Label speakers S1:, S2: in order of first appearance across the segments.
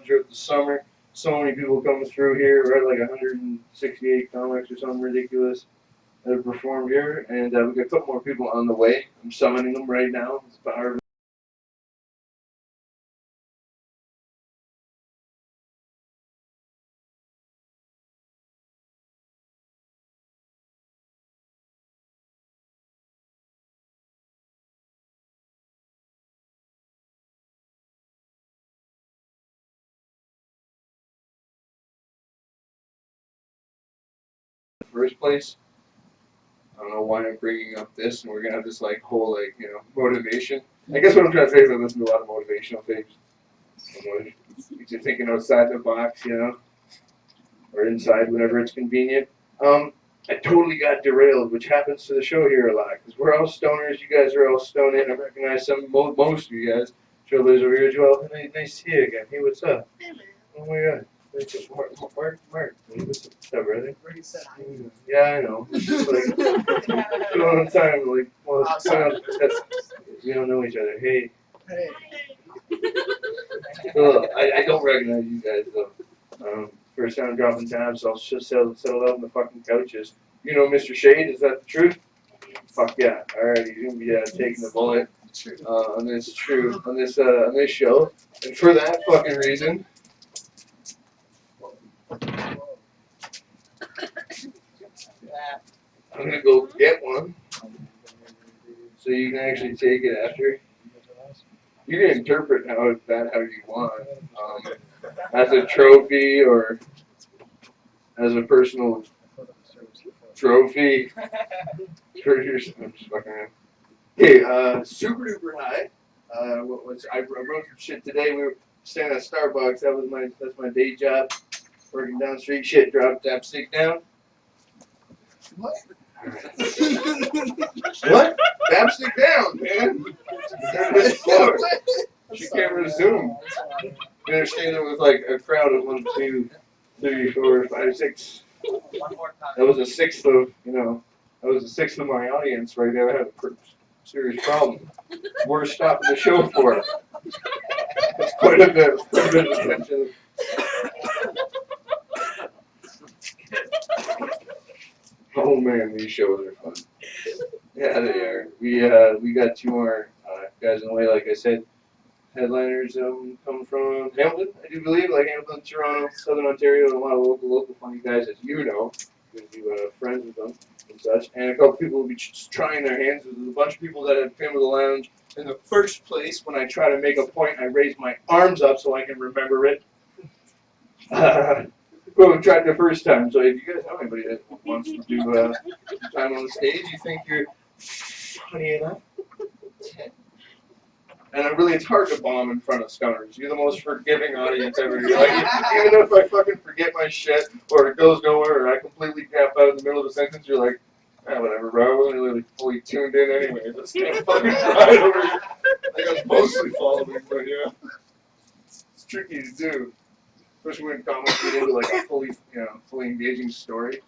S1: throughout the summer. So many people coming through here. We're at like 168 comics or something ridiculous that have performed here, and we got a couple more people on the way. I'm summoning them right now. It's power. First place. I don't know why I'm bringing up this, and we're gonna have this like whole like motivation. I guess what I'm trying to say is I listen to a lot of motivational tapes. You're thinking outside the box, or inside whenever it's convenient. I totally got derailed, which happens to the show here a lot because we're all stoners. You guys are all stoned in. I recognize most of you guys. Trailblazers over here as well. Nice to see you again. Hey, what's up?
S2: Hey, man.
S1: Oh my God. Mark, what's up, brother? Yeah, I know. It's just like, a long time, like, well, it's kind of, we don't know each other. Hey.
S2: Hey.
S1: Well, I don't recognize you guys, though. First time dropping tabs, so I'll just settle out on the fucking couches. You know Mr. Shade, is that the truth? Fuck yeah. Alright, he's gonna be taking the bullet on this show. And for that fucking reason, I'm gonna go get one, so you can actually take it after. You can interpret how you want, as a trophy or as a personal trophy. I'm just fucking around. Okay, super duper high. I wrote some shit today. We were staying at Starbucks. That's my day job. Working down the street. Shit, drop that stick down.
S2: What?
S1: What? Dapstick down, man. She can't resume. They're standing with like a crowd of 1, 2, 3, 4, 5, 6. That was a sixth of my audience right there. I had a serious problem. We're stopping the show for it. It's quite a bit of attention. Oh man, these shows are fun. Yeah, they are. We got 2 more guys in the way. Like I said, headliners come from Hamilton, I do believe, like Hamilton, Toronto, Southern Ontario, and a lot of local funny guys, as you know, because you friends with them and such. And a couple people will be just trying their hands. There's a bunch of people that have come to the lounge. In the first place, when I try to make a point, I raise my arms up so I can remember it. Well, we tried the first time, so if you guys know anybody that wants to do time on the stage, you think you're funny enough? And really, it's hard to bomb in front of stoners. You're the most forgiving audience ever. You're like, even if I fucking forget my shit, or it goes nowhere, or I completely tap out in the middle of a sentence, you're like, whatever, bro. I wasn't really fully tuned in anyway. Let's get fucking right over here. Like I was mostly following, but yeah. It's tricky to do. Especially when comics get into like a fully engaging story.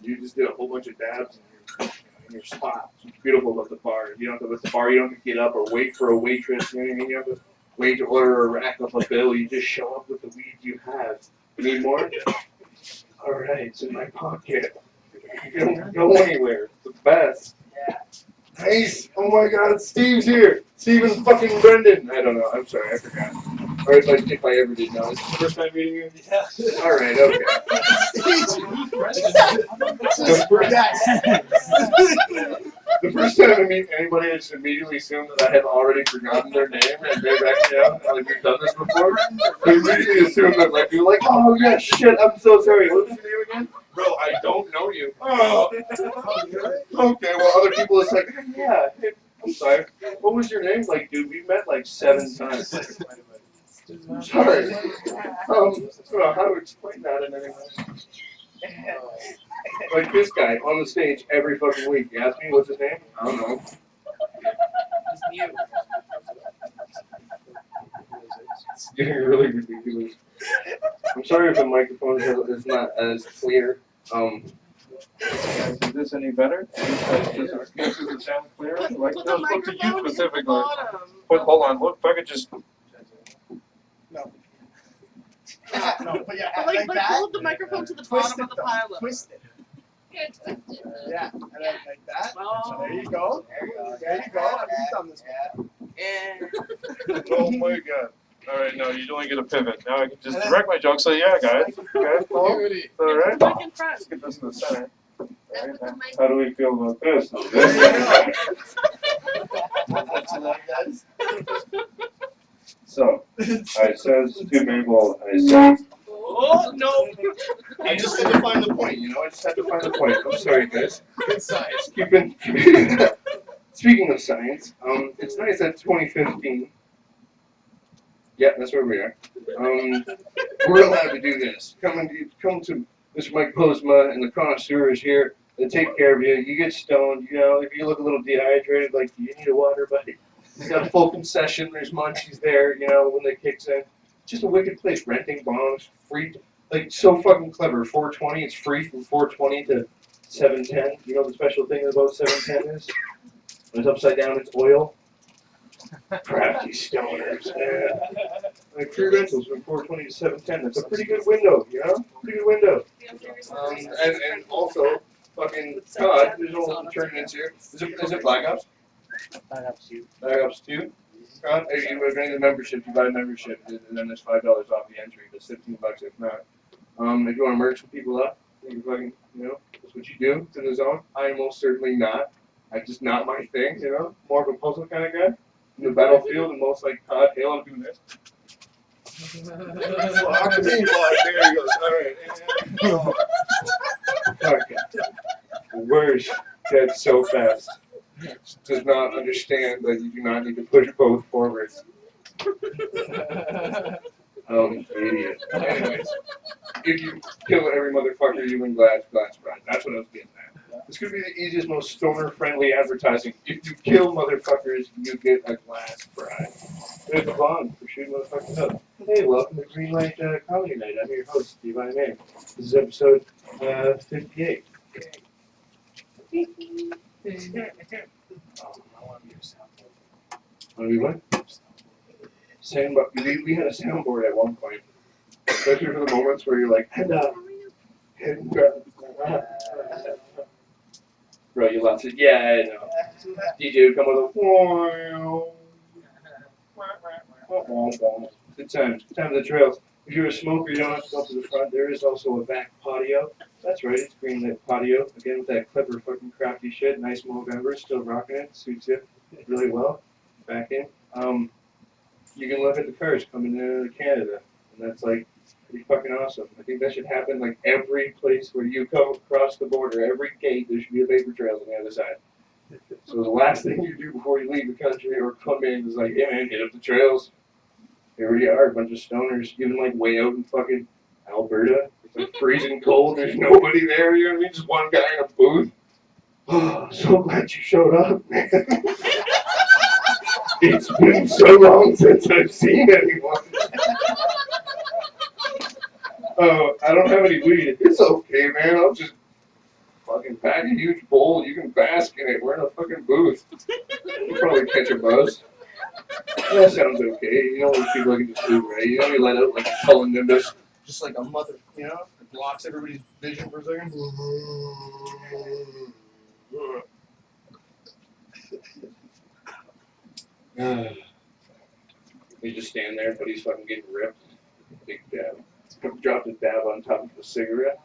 S1: You just did a whole bunch of dabs in your spot. It's beautiful about the bar. You don't have to with the bar. You don't have to get up or wait for a waitress. You know what I mean? You have to wait to order or rack up a bill. You just show up with the weed you have. You need more? All right, it's in my pocket. You don't go anywhere. It's the best.
S2: Yeah.
S1: Nice. Oh my God, Steve's here. Steven fucking Brendan. I don't know. I'm sorry, I forgot. Or if I ever did know. Is this the first time meeting you? Yeah. All right. Okay. The first time I meet anybody, I just immediately assume that I have already forgotten their name and they're back down. Like we've done this before. I immediately assume that like you're like, oh yeah, shit. I'm so sorry. What was your name again? Bro, I don't know you. Oh. Okay. Well, other people it's like, yeah. I'm sorry. What was your name? Like, dude, we met like 7 times. I'm sorry. I don't know how to explain that in any way. Like this guy on the stage every fucking week. You ask me what's his name? I don't know.
S2: It's new.
S1: It's getting really ridiculous. I'm sorry if the microphone is not as clear. Is this any better? Does it sound clear? Like, no, look to you specifically. But hold on, look, if I could just.
S2: No.
S3: No, but yeah,
S2: But like
S3: that.
S2: hold the microphone to the
S3: Twist
S2: bottom
S3: it
S2: of the
S3: though.
S2: pile.
S3: Twist it.
S4: Yeah, twist it.
S3: Yeah, and then like that.
S2: Oh.
S3: So there you go. There you go. You've done this before.
S2: And
S1: Oh my god. Alright, no, you only get a pivot. Now I can just direct my joke, say, yeah, guys. Okay, cool. Alright.
S2: mic in front.
S1: Let's get this in the center.
S4: That
S1: Alright,
S4: with the
S1: now,
S4: mic.
S1: how do we feel about this?
S3: That's what that does.
S1: So, I says to Mabel, I said,
S2: Oh no!
S1: I just had to find the point, you know? I just had to find the point. I'm sorry, guys.
S3: Good science.
S1: Speaking of science, it's nice that 2015. Yeah, that's where we are. We're allowed to do this. Come to Mr. Mike Postma and the connoisseurs here. They take care of you. You get stoned. You know, if you look a little dehydrated, like, do you need a water, buddy? You got a full concession. There's munchies there. You know, when they kicks in. Just a wicked place. Renting bongs, free. Like, so fucking clever. 420. It's free from 420 to 710. You know the special thing about 710 is? When it's upside down, it's oil. Crafty stoners, yeah. Like free rentals from 420 to 710. That's a pretty good window, you know? Pretty good window. And also, fucking God, there's no tournaments here. Is it Black Ops?
S3: That helps you.
S1: Black Ops 2? God, if you have any membership, you buy a membership, and then there's $5 off the entry. That's $15 if not. If you want to merge some people up, you fucking, you know, that's what you do to the zone. I am most certainly not. It's just not my thing, you know? More of a puzzle kind of guy. In the battlefield, and most like, God, hell, I'm doing this. There he goes. All right. Okay. The worst dead so fast. Does not understand that you do not need to push both forwards. Idiot. Anyways, if you kill every motherfucker, you win glass prize. That's what I was getting at. This could be the easiest, most stoner-friendly advertising. If you kill motherfuckers, you get a glass prize. There's a bond for shooting motherfuckers up. Hey, welcome to Green Light Comedy Night. I'm your host, Levi Mann. This is episode 58. Want to be what? Soundboard. We had a soundboard at one point. Especially for the moments where you're like, head up. Bro, you lost it. Yeah, I know. DJ would come with a good times. Good times at the trails. If you're a smoker, you don't have to go up to the front. There is also a back patio. That's right, it's green lit patio. Again with that clever fucking crafty shit. Nice Movember, still rocking it. Suits you really well. Back in. You can look at the cars coming to Canada, and that's like pretty fucking awesome. I think that should happen like every place where you come across the border, every gate, there should be a vapor trail on the other side. So the last thing you do before you leave the country or come in is like, hey man, hit up the trails. Here we are, a bunch of stoners, even like way out in fucking Alberta. It's like freezing cold, there's nobody there, you know what I mean? Just one guy in a booth. Oh, so glad you showed up, man. It's been so long since I've seen anyone. Oh, I don't have any weed. It's okay, man. I'll just fucking pack a huge bowl. You can bask in it. We're in a fucking booth. You'll probably catch a buzz. That sounds okay. You know what people can just do, right? You know, you let out like a Cullen Nimbus. Just like a mother, you know? It blocks everybody's vision for a second. You just stand there, but he's fucking getting ripped. Big dab. Dropped a dab on top of a cigarette.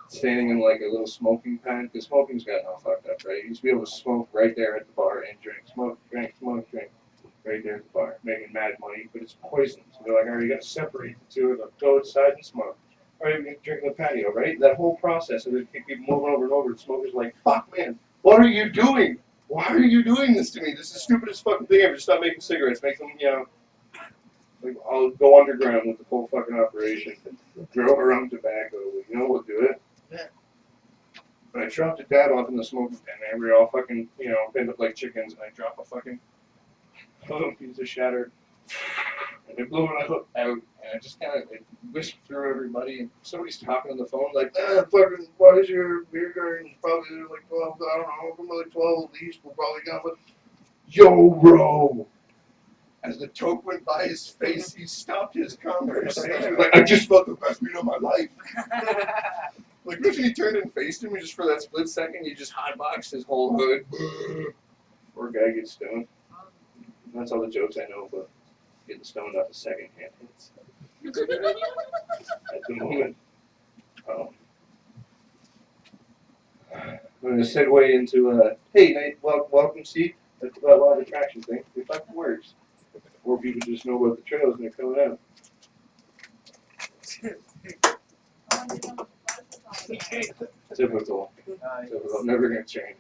S1: Standing in like a little smoking pen, because smoking's gotten all fucked up, right? You used to be able to smoke right there at the bar and drink. Smoke, drink. Right there at the bar, making mad money, but it's poison. So they're like, all right, you gotta separate the two of them. Go outside and smoke. All right, you can drink on the patio, right? That whole process, and they keep moving over and over. The smokers are like, fuck, man, what are you doing? Why are you doing this to me? This is the stupidest fucking thing ever. Just stop making cigarettes. Make them, you know, like, I'll go underground with the whole fucking operation. Grow our own tobacco. You know, we'll do it.
S3: Yeah.
S1: But I dropped a dab off in the smoking pen, and we're all fucking, you know, pinned up like chickens, and I drop a fucking piece of shatter. And they blew it out, and I just kind of whisked through everybody, and somebody's talking on the phone, like, fucking, what is your beer garden? Probably like 12, I don't know, probably like 12 at least, we're probably gonna, but, yo, bro,
S3: As the joke went by his face, he stopped his conversation. Like, I just felt the best beat of my life. Like, imagine he turned and faced him, and just for that split second, he just hotboxed his whole hood.
S1: Poor guy gets stoned. That's all the jokes I know about getting stoned off a second-hand hits. At the moment. I'm going to segue into, hey, Nate, welcome, Steve. That's about a lot of attraction thing. It fucking works. More people just know about the trails and they're coming out. Typical. Typical. Never going to change.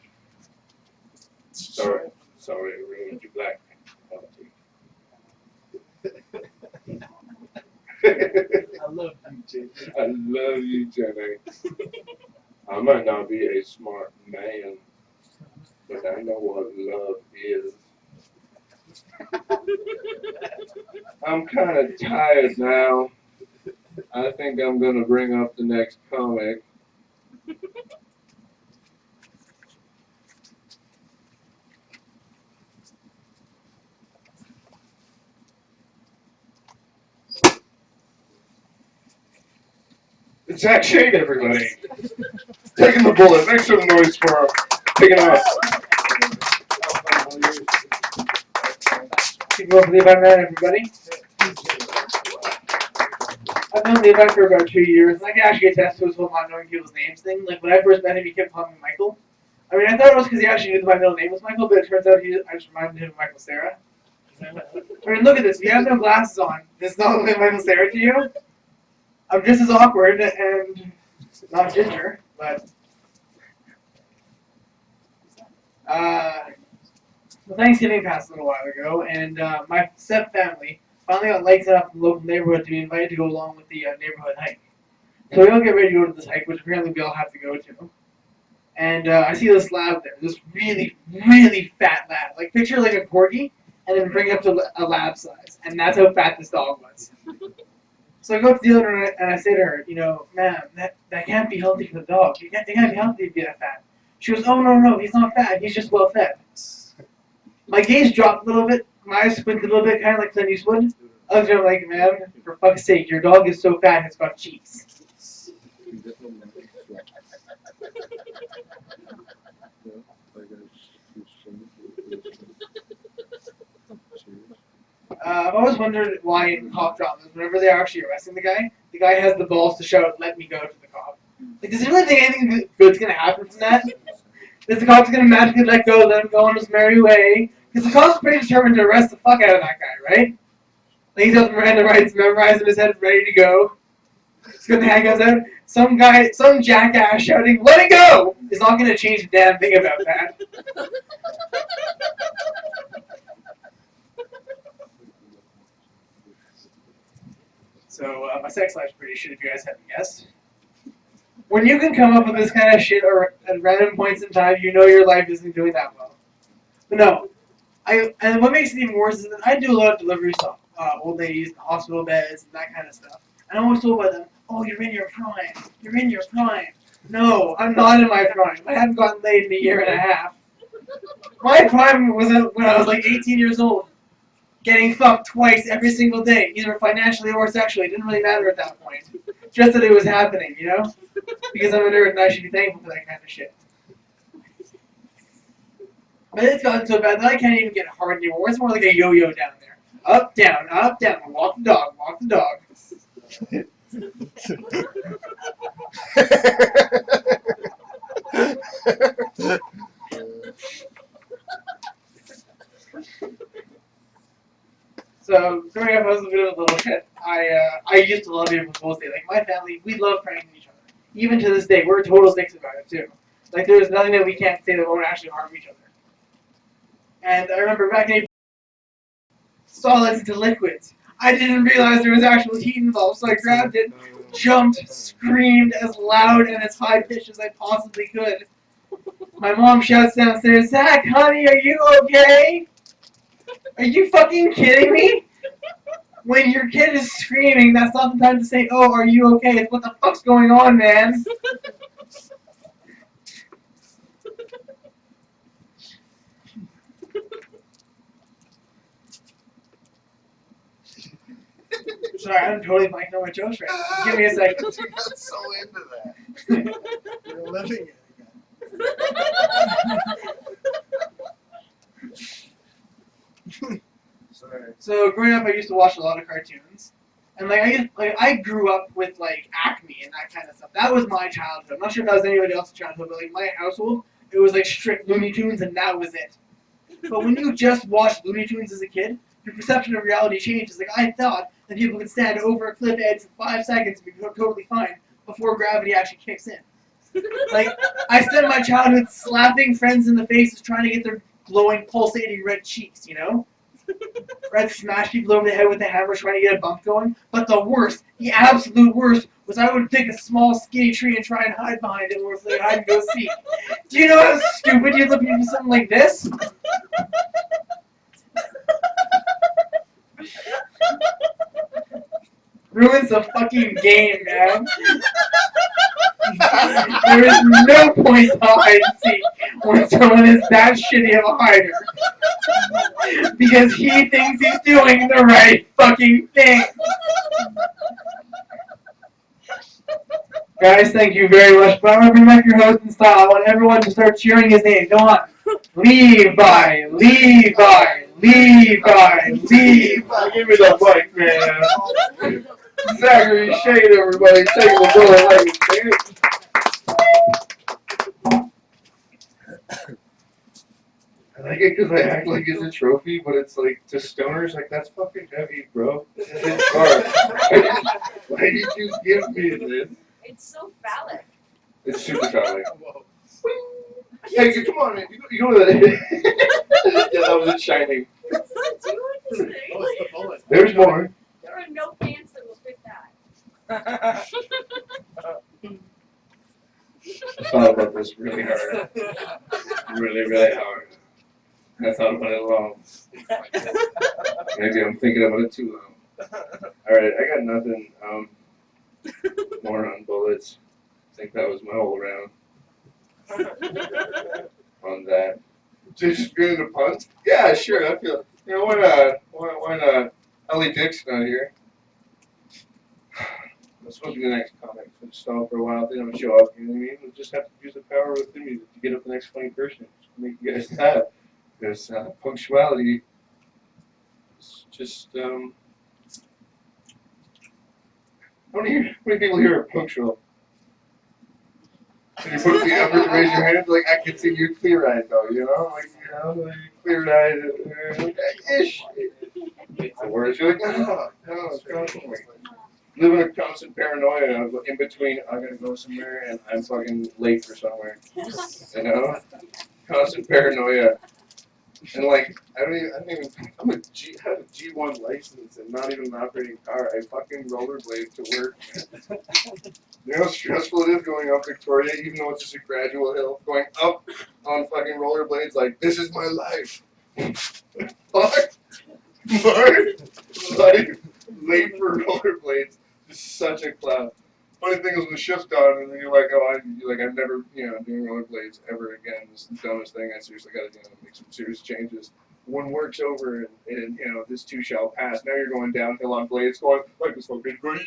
S1: Sorry, I ruined your black man.
S3: I love you, Jay.
S1: I love you, Jenny. I might not be a smart man, but I know what love is. I'm kind of tired now. I think I'm going to bring up the next comic. It's Zach Shade, everybody. Taking the bullet. Make some noise for him. Taking off.
S4: Keep up with Levi, Mann, everybody. I've known Levi for about 2 years, and I can actually attest to his whole not knowing people's names thing. Like, when I first met him, he kept calling me Michael. I mean, I thought it was because he actually knew that my middle name was Michael, but it turns out I just reminded him of Michael Cera. I mean, look at this. If you have no glasses on, this is not like Michael Cera to you. I'm just as awkward and not ginger, but well, Thanksgiving passed a little while ago, and my step-family finally got lights up in the local neighborhood to be invited to go along with the neighborhood hike. So we all get ready to go to this hike, which apparently we all have to go to. And I see this lab there, this really, really fat lab. Like, picture like a corgi, and then bring it up to a lab size. And that's how fat this dog was. So I go up to the other and I say to her, you know, ma'am, that can't be healthy for the dog. It can't be healthy to be that fat. She goes, oh, no, he's not fat. He's just well fed. My gaze dropped a little bit. My eyes squinted a little bit, kind of like Clint Eastwood. I was like, ma'am, for fuck's sake, your dog is so fat it's got cheeks. I've always wondered why in cop dramas, whenever they're actually arresting the guy has the balls to shout, let me go to the cop. Like, does he really think anything good's going to happen from that? Is the cop's going to magically let go, let him go on his merry way? Because the cop's pretty determined to arrest the fuck out of that guy, right? Like, he's got the Miranda rights memorized in his head, ready to go. He's got the handguns out. Some jackass shouting, let it go! Is not going to change a damn thing about that. So, my sex life's pretty shit if you guys haven't guessed. When you can come up with this kind of shit or at random points in time, you know your life isn't doing that well. But no. And what makes it even worse is that I do a lot of delivery stuff. Old ladies, and hospital beds, and that kind of stuff. And I'm always told by them, oh, you're in your prime. You're in your prime. No, I'm not in my prime. I haven't gotten laid in a year and a half. My prime was when I was like 18 years old. Getting fucked twice every single day, either financially or sexually. It didn't really matter at that point. Just that it was happening, you know? Because I'm a nerd and I should be thankful for that kind of shit. But it's gotten so bad that I can't even get hard anymore. It's more like a yo-yo down there. Up, down, walk the dog, walk the dog. So, growing up, I was a bit of a little shit. I used to love April Fool's Day. Like, my family, we love pranking each other. Even to this day, we're total dicks about it, too. Like, there's nothing that we can't say that won't actually harm each other. And I remember back in April, solids into liquids. I didn't realize there was actual heat involved, so I grabbed it, jumped, screamed as loud and as high pitched as I possibly could. My mom shouts downstairs, Zach, honey, are you okay? Are you fucking kidding me? When your kid is screaming, that's not the time to say, oh, are you okay? It's what the fuck's going on, man? Sorry, I'm totally blanking on my jokes right now. Give me a second.
S3: You got so into that.
S5: You're living it again. Sorry.
S4: So growing up, I used to watch a lot of cartoons, and I grew up with like Acme and that kind of stuff. That was my childhood. I'm not sure if that was anybody else's childhood, but like my household, it was like strict Looney Tunes, and that was it. But when you just watched Looney Tunes as a kid, your perception of reality changes. Like I thought that people could stand over a cliff edge for 5 seconds and be totally fine before gravity actually kicks in. Like I spent my childhood slapping friends in the faces trying to get their glowing, pulsating red cheeks. You know. I'd smash people over the head with a hammer trying to get a bump going. But the worst, the absolute worst, was I would pick a small skinny tree and try and hide behind it, or like hide and go seek. Do you know how stupid you'd look if you do something like this? Ruins the fucking game, man. There is no point to hide and seek when someone is that shitty of a hider. Because he thinks he's doing the right fucking thing. Guys, thank you very much. But I'm going to bring back your host in style. I want everyone to start cheering his name. Go on. Levi, Levi, Levi, Levi.
S1: Give me the mic, man. Zachary Shade, everybody. Take the bullet like it's I like it because I act like it's a trophy, but it's like, to stoners, like, that's fucking heavy, bro. It's hard. Why did you give me this?
S2: It's so phallic.
S1: It's super phallic.
S5: Whoa.
S1: Hey, come on, man. You go to the... Yeah, that was it shining.
S2: It's not doing this thing.
S5: Oh, it's the bullet.
S1: There's more.
S2: There are no pants that will fit that.
S1: I thought about this really hard. Really, really hard. I thought about it long. Maybe I'm thinking about it too long. Alright, I got nothing more on bullets. I think that was my whole round on that. Just good at a punt? Yeah, sure. I feel, you know, why not? Ellie Dixon out here. That's supposed to be the next comic. So just stall for a while. They don't show up. You know what I mean? We'll just have to use the power within me to get up the next funny person. Just make you guys laugh. Because punctuality is just, how many people here are punctual? Can you put the effort to raise your hand? Like, I can see you clear-eyed, though, you know? Like, like clear-eyed, like, ish. The words, you're like, no, it's constantly. Live in a constant paranoia of in between, I gotta go somewhere, and I'm fucking late for somewhere. You know? Constant paranoia. And like, I have a G1 license and not even an operating car. I fucking rollerblade to work. You know how stressful it is going up Victoria, even though it's just a gradual hill? Going up on fucking rollerblades, like, this is my life. Fuck. Like, late for rollerblades is such a cloud. Funny thing is when the shift's done, and then you're like, I'm never, doing rollerblades ever again. This is the dumbest thing. I seriously got to, make some serious changes. When work's over, and this too shall pass. Now you're going downhill on blades, going like this fucking great.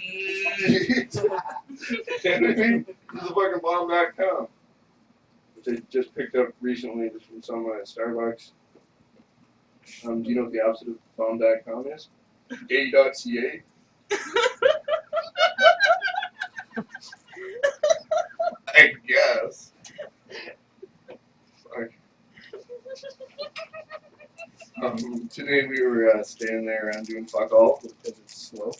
S1: You know what I mean? This is the fucking bomb.com, which I just picked up recently, just from someone at Starbucks. Do you know what the opposite of bomb.com is? Gay.ca. I guess. Fuck. Today we were standing there around doing fuck all because it's slow,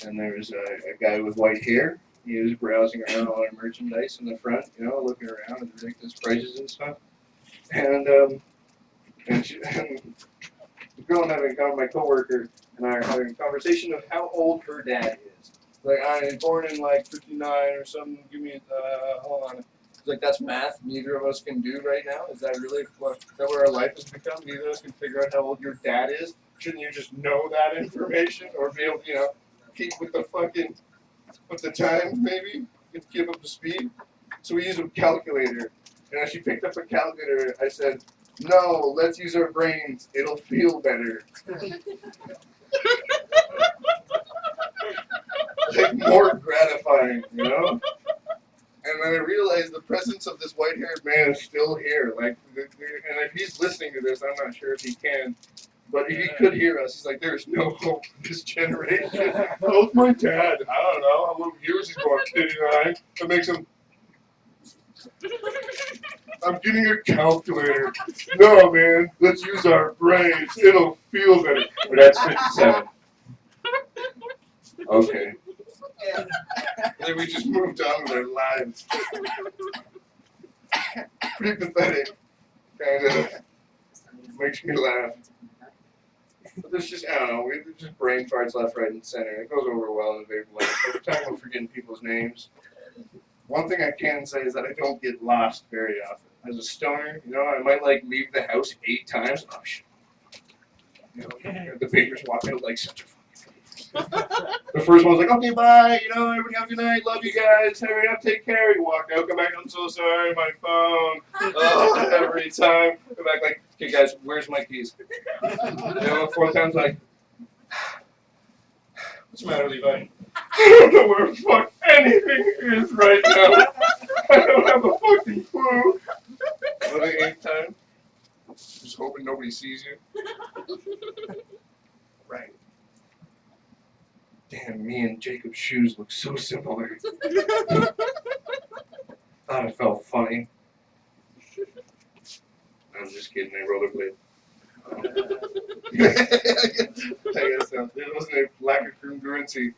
S1: and there was a guy with white hair. He was browsing around all our merchandise in the front, looking around at the ridiculous prices and stuff. And the girl and I having my coworker and I are having a conversation of how old her dad is. Like, I'm born in like 59 or something. Give me hold on. It's like, that's math neither of us can do right now. Is that really what? Is that where our life has become? Neither of us can figure out how old your dad is. Shouldn't you just know that information or be able to, keep with the time maybe? Keep up to speed. So we use a calculator. And as she picked up a calculator, I said, "No, let's use our brains. It'll feel better."
S3: like more gratifying, you know? And then I realized the presence of this white-haired man is still here. Like, and if he's listening to this, I'm not sure if he can. But if he could hear us, he's like, there's no hope for this generation. How's my dad? I don't know. How many years he's going, kitty eye? That makes him. I'm getting a calculator. No, man. Let's use our brains. It'll feel better.
S1: But that's 57. Okay.
S3: And then we just moved on with our lives. Pretty pathetic. Kind of makes me laugh. But there's just, I don't know, there's just brain farts left, right, and center. It goes over well in the big life. Every time I'm forgetting people's names. One thing I can say is that I don't get lost very often. As a stoner, you know, I might like leave the house 8 times. Oh shit. You know, the baker's walking out like such a the first one was like, okay, bye, you know, everybody have a good night, love you guys, hurry up, take care. You walk out, come back, I'm so sorry, my phone. Oh, every time. Come back like, okay guys, where's my keys? You know, 4 times like, what's the matter, Levi? I don't know where the fuck anything is right now. I don't have a fucking clue. For the 8th time, just hoping nobody sees you. Right. Damn, me and Jacob's shoes look so similar. Thought it felt funny. I'm just kidding, I rollerblade. I guess there wasn't a lack of congruency.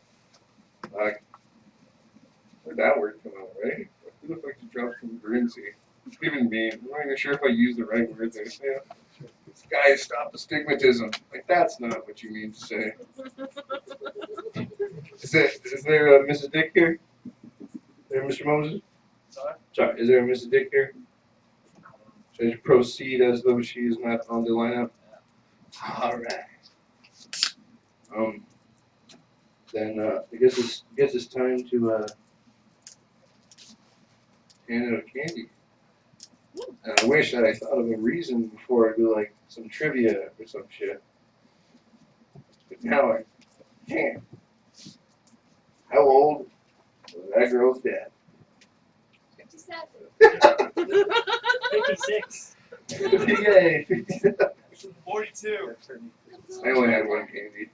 S3: Where'd that word come out, right? Who the fuck did drop congruency? It's even mean. I'm not even sure if I used the right word there. Yeah. This guy, stop the stigmatism. Like, that's not what you mean to say. Is there a Mrs. Dick here? Is there Mr. Moses? Sorry, is there a Mrs. Dick here? Should I proceed as though she is not on the lineup? Alright. Then I guess it's time to hand out candy. And I wish that I thought of a reason before I do like some trivia or some shit. But now I can't. How old was that girl's dad?
S2: 57.
S5: 56.
S3: Yay!
S5: 42.
S3: I only had one candy.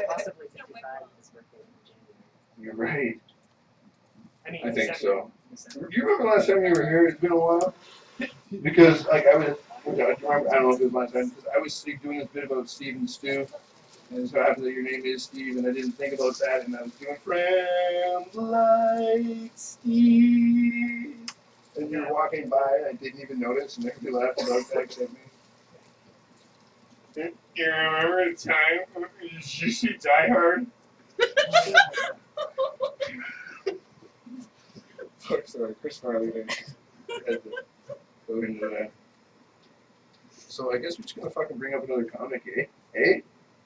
S6: Possibly 55 is birthday in January.
S3: You're right.
S5: mean,
S3: I think so.
S6: December.
S3: Do you remember last time you were here? It's been a while. Because like I was, I don't know if it was last time. Because I was doing this bit about Steve and Stu, and so happens that your name is Steve, and I didn't think about that, and I was doing friends like Steve, and you were walking by, and I didn't even notice, and everybody laughed about that except me. You remember the time you see Die Hard? Oh, sorry, Chris Farley had to go into that. So I guess we're just gonna fucking bring up another comic, eh? Hey?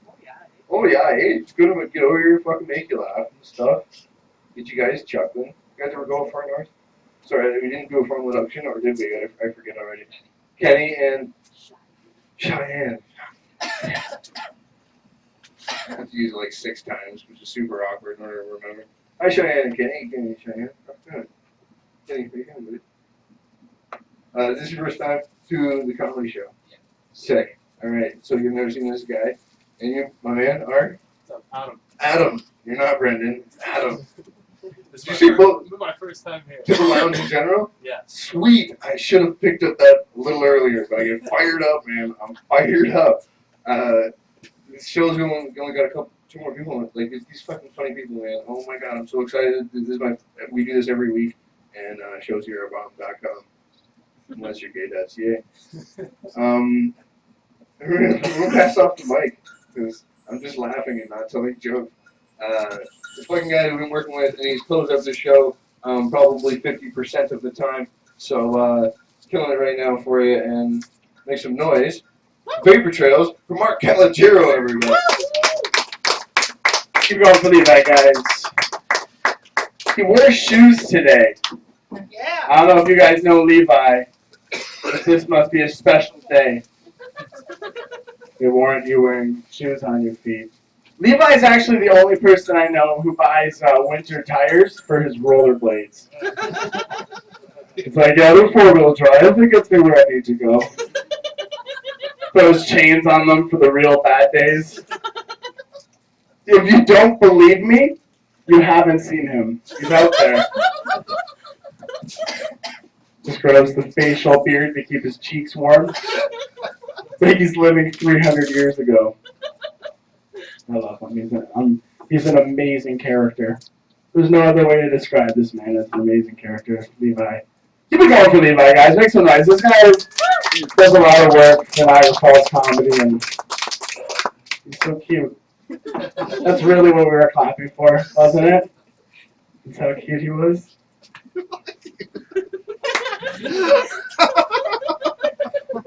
S6: Oh, yeah.
S3: Oh yeah, hey, it's good to get over here, fucking make you laugh and stuff. Get you guys chuckling. You guys ever go far north? Sorry, we didn't do a formal introduction, or did we? I forget already. Kenny and Cheyenne. I have to use it like 6 times, which is super awkward in order to remember. Hi Cheyenne and Kenny. Kenny and Cheyenne. How you doing? Kenny, how you doing, buddy? This is your first time to the comedy show?
S6: Yeah.
S3: Sick. Alright, so you've never seen this guy? And you, my man, are?
S5: Adam.
S3: Adam. You're not Brendan. It's Adam.
S5: This
S3: Did you see both?
S5: is my first time here.
S3: To the lounge in general?
S5: Yeah.
S3: Sweet. I should have picked up that a little earlier, but I get fired up, man. I'm fired up. This show's only got 2 more people in it. Like, these fucking funny people, man. Oh my god, I'm so excited. We do this every week, and shows here at bomb.com. Unless you're gay.ca. We'll pass off the mic, because I'm just laughing and not telling jokes. This fucking guy we've been working with, and he's closed up the show probably 50% of the time. So, killing it right now for you, and make some noise. Vapor Trails for Marc Calaguiro, everybody.
S4: Keep going for Levi, guys. He wears shoes today.
S6: Yeah.
S4: I don't know if you guys know Levi, but this must be a special day. You wearing shoes on your feet. Levi's actually the only person I know who buys winter tires for his rollerblades. It's like, yeah, they're 4-wheel drive. It gets me where I need to go. Those chains on them for the real bad days. If you don't believe me, you haven't seen him. He's out there. Just grows the facial beard to keep his cheeks warm. It's like he's living 300 years ago. I love him. He's an amazing character. There's no other way to describe this man as an amazing character, Levi. Keep it going for Levi, guys. Make some noise. This guy does a lot of work in Niagara Falls comedy, and he's so cute. That's really what we were clapping for, wasn't it? That's how cute he was.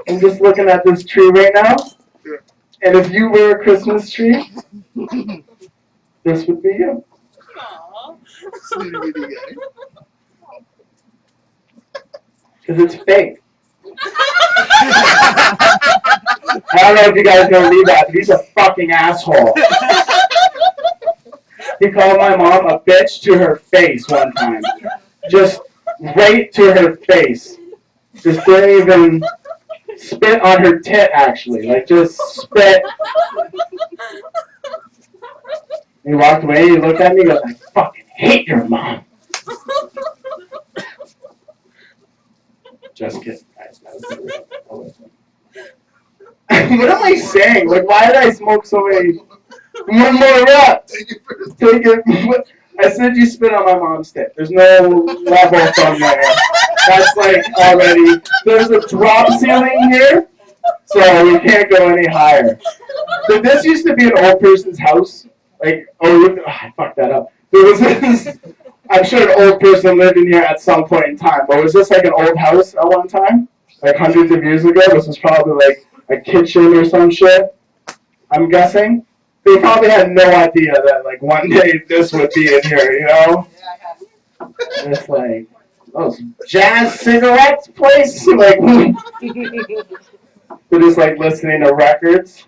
S4: I'm just looking at this tree right now, and if you were a Christmas tree, this would be you.
S2: Aww.
S4: Because it's fake. I don't know if you guys know Levi, but he's a fucking asshole. He called my mom a bitch to her face one time. Just right to her face. Just didn't even spit on her tit, actually. Like, just spit. He walked away, he looked at me, he goes, I fucking hate your mom. Just kidding, guys. What am I saying? Like, why did I smoke so many? One more up. Take it. I said you spit on my mom's tit. There's no level from there. That's like already. There's a drop ceiling here, so we can't go any higher. But this used to be an old person's house. Like, I fucked that up. There was this. I'm sure an old person lived in here at some point in time, but was this like an old house at one time? Like hundreds of years ago? This was probably like a kitchen or some shit, I'm guessing. They probably had no idea that like one day this would be in here, you know? And it's like, those jazz cigarettes place? Like, they're just like listening to records.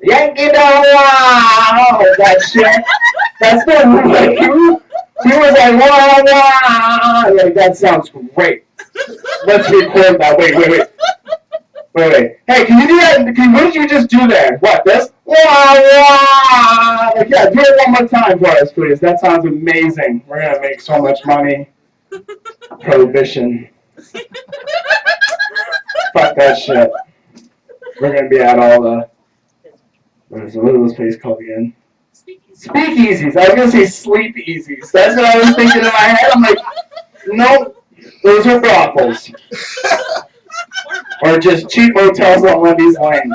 S4: Yankee wow, that shit. That's the like, he was like, wow, like that sounds great. Let's record that. Wait. Hey, can you do that? What did you just do there? What, this? Wow. Like, yeah, do it one more time for us, please. That sounds amazing. We're going to make so much money. Prohibition. Fuck that shit. We're going to be at all the... What are those places called again? Speakeasies. I was going to say sleep-easies. That's what I was thinking in my head. I'm like, nope. Those are brothels. Or just cheap motels on Wendy's Lane.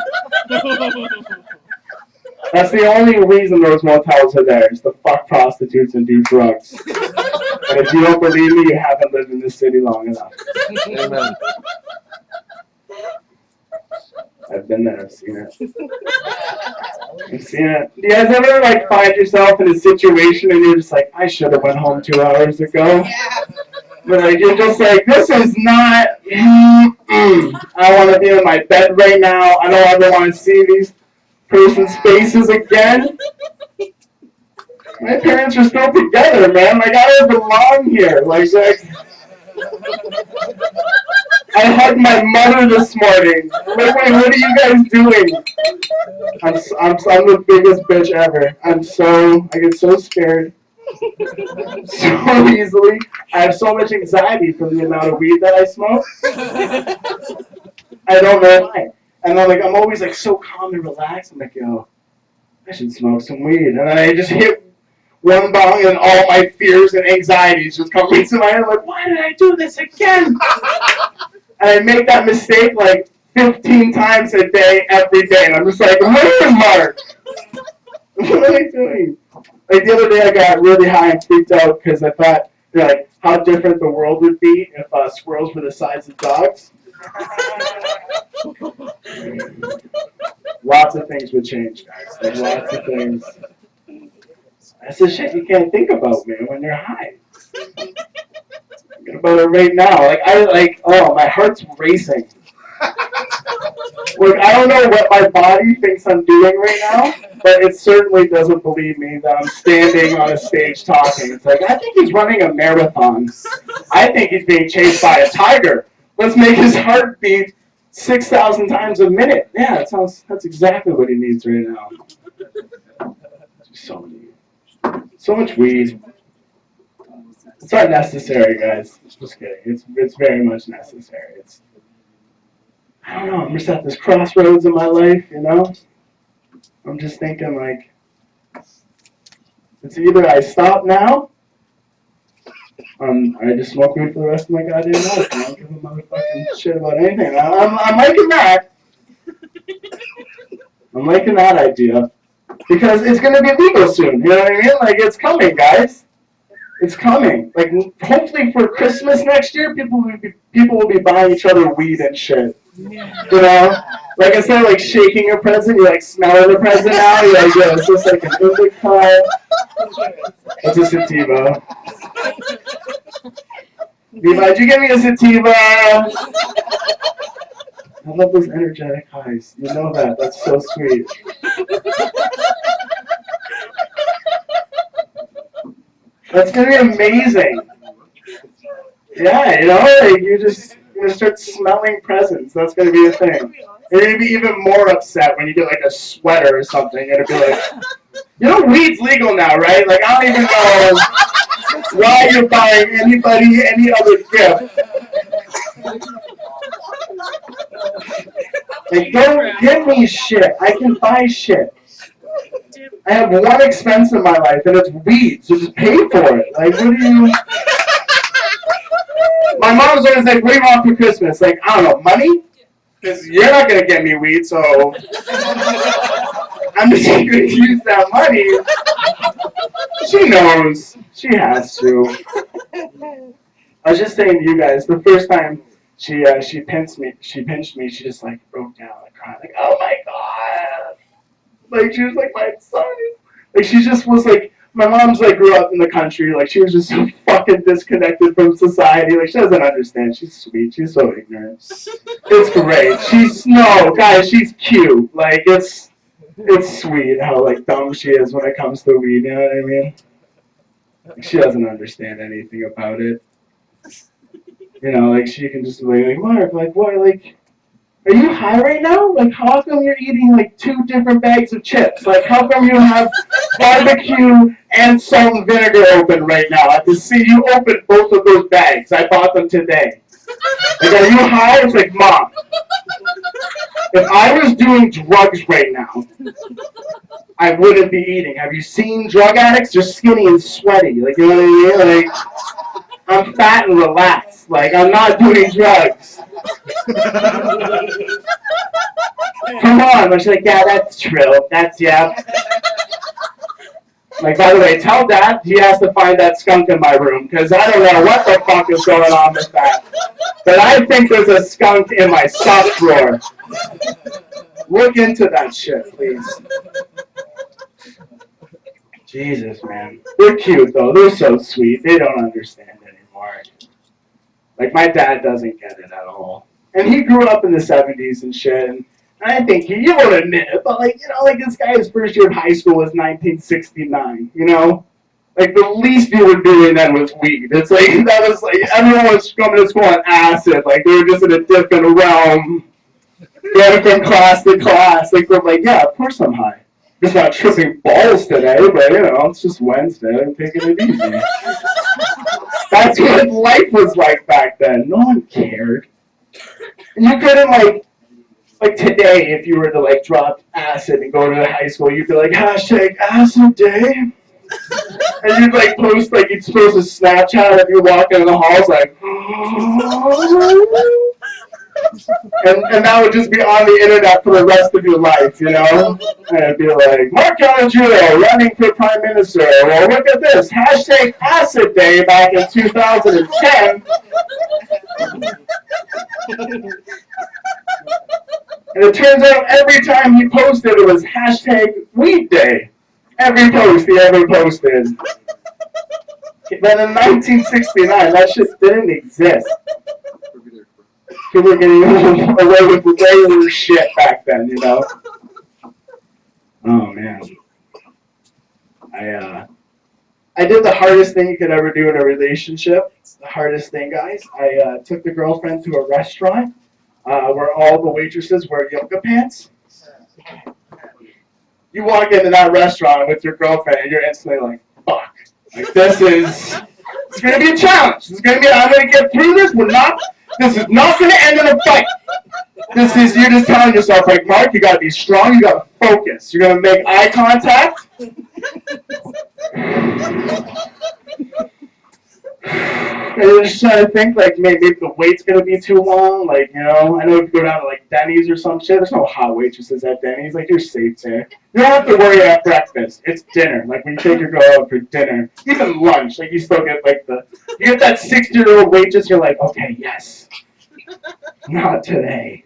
S4: That's the only reason those motels are there, is to fuck prostitutes and do drugs. And if you don't believe me, you haven't lived in this city long enough.
S1: Amen.
S4: I've been there, I've seen it. I've seen it. Do you guys ever like find yourself in a situation and you're just like, I should have went home 2 hours ago? But like, you're just like, this is not, I want to be in my bed right now. I don't ever want to see these person's faces again. My parents are still together, man. Like, I don't belong here. Like I hugged my mother this morning. Like, wait, what are you guys doing? I'm the biggest bitch ever. I get so scared. So easily. I have so much anxiety from the amount of weed that I smoke. I don't know why. And then like I'm always like so calm and relaxed. I'm like, yo, I should smoke some weed. And then I just hit one bong and all my fears and anxieties just come into my head. I'm like, why did I do this again? And I make that mistake like 15 times a day, every day. And I'm just like, where, Mark? What am I doing? Like the other day I got really high and freaked out because I thought, like, how different the world would be if squirrels were the size of dogs. Lots of things would change, guys. Like, lots of things. That's the shit you can't think about, man, when you're high. Thinking about it right now. Oh, my heart's racing.
S7: Look, I don't know what my body thinks I'm doing right now, but it certainly doesn't believe me that I'm standing on a stage talking. It's like, I think he's running a marathon. I think he's being chased by a tiger. Let's make his heart beat 6,000 times a minute. Yeah, that's exactly what he needs right now. So much weed. It's not necessary, guys. Just kidding. It's very much necessary. I don't know. I'm just at this crossroads in my life, you know. I'm just thinking like, it's either I stop now, I just smoke weed for the rest of my goddamn life. I don't give a motherfucking shit about anything. I'm liking that. I'm liking that idea because it's gonna be legal soon. You know what I mean? Like it's coming, guys. It's coming. Like hopefully for Christmas next year, people will be buying each other weed and shit. You know, like instead of like shaking your present, you're like smelling the present now. You're like, yeah, it's just like an indica. It's a sativa. Levi, did you give me a sativa? I love those energetic highs. You know that. That's so sweet. That's gonna be amazing. Yeah, you know, like you're gonna start smelling presents. That's gonna be a thing. You're gonna be even more upset when you get like a sweater or something. You're gonna be like, you know, weed's legal now, right? Like I don't even know why you're buying anybody any other gift. Like don't give me shit. I can buy shit. I have one expense in my life, and it's weed, so just pay for it. Like, what do you... My mom's always like, what do you want for Christmas? Like, I don't know, money? Because you're not going to get me weed, so I'm just going to use that money. She knows. She has to. I was just saying to you guys, the first time she pinched me, she just, like, broke down, like, crying, like, oh, my God. Like, she was like, my son. Like, she just was like, my mom's like, grew up in the country. Like, she was just so fucking disconnected from society. Like, she doesn't understand. She's sweet. She's so ignorant. It's great. Guys, she's cute. Like, it's sweet how, like, dumb she is when it comes to weed. You know what I mean? Like, she doesn't understand anything about it. You know, like, she can just be like, Mark, like, what, like, are you high right now? Like, how come you're eating, like, 2 different bags of chips? Like, how come you have barbecue and salt and vinegar open right now? I can see you opened both of those bags. I bought them today. Like, are you high? It's like, Mom, if I was doing drugs right now, I wouldn't be eating. Have you seen drug addicts? They're skinny and sweaty. Like, you know what I mean? Like, I'm fat and relaxed. Like, I'm not doing drugs. Come on. She's like, yeah, that's true. Yeah. Like, by the way, tell Dad he has to find that skunk in my room, because I don't know what the fuck is going on with that. But I think there's a skunk in my sock drawer. Look into that shit, please. Jesus, man. They're cute, though. They're so sweet. They don't understand anymore. Like, my dad doesn't get it at all. And he grew up in the 70s and shit, and I think you won't admit it, but, like, you know, like, this guy's first year of high school was 1969, you know? Like, the least you were doing then was weed. It's like, that was, like, everyone was coming to school on acid. Like, they were just in a different realm. Going from class to class. Like, we're like, yeah, of course I'm high. Just not tripping balls today, but, you know, it's just Wednesday. I'm taking it easy. That's what life was like back then. No one cared. And you couldn't, like today, if you were to, like, drop acid and go to high school, you'd be like, hashtag acid day. And you'd, like, post, like, you'd post a Snapchat if you're walking in the halls, like, and that would just be on the internet for the rest of your life, you know? And it'd be like, Marc Calaguiro running for Prime Minister. Well, look at this. Hashtag acid day back in 2010. And it turns out every time he posted, it was hashtag weed day. Every post he ever posted. But in 1969, that shit didn't exist. People were getting away with way worse shit back then, you know? Oh, man. I did the hardest thing you could ever do in a relationship. The hardest thing, guys. I took the girlfriend to a restaurant where all the waitresses wear yoga pants. You walk into that restaurant with your girlfriend and you're instantly like, fuck. Like, it's going to be a challenge. I'm going to get through this. This is not going to end in a fight. You're just telling yourself, like, Mark, you got to be strong. You got to focus. You're going to make eye contact. And you're just trying to think, like, maybe the wait's going to be too long. Like, you know, I know if you go down to, like, Denny's or some shit, there's no hot waitresses at Denny's. Like, you're safe there. You don't have to worry at breakfast. It's dinner. Like, when you take your girl out for dinner, even lunch, like, you still get, like, you get that 60-year-old waitress, you're like, okay, yes. Not today.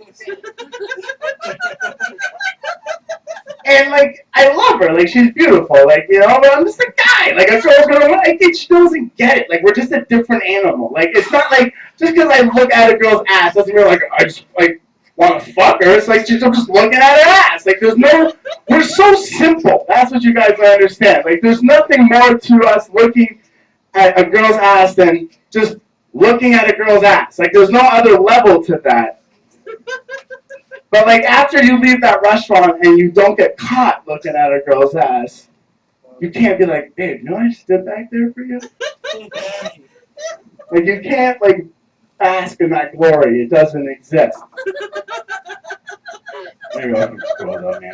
S7: And, like, I love her. Like, she's beautiful. Like, you know, but I'm just a guy. Like, a girl's gonna want, like, she doesn't get it. Like, we're just a different animal. Like, it's not like, just because I look at a girl's ass doesn't mean, like, I just, like, want to fuck her. It's like, I'm just looking at her ass. Like, we're so simple. That's what you guys don't understand. Like, there's nothing more to us looking at a girl's ass than just looking at a girl's ass. Like, there's no other level to that. But, like, after you leave that restaurant and you don't get caught looking at a girl's ass, you can't be like, babe, you know I stood back there for you? Like, you can't, like, bask in that glory. It doesn't exist. Maybe I'm cool, though, man.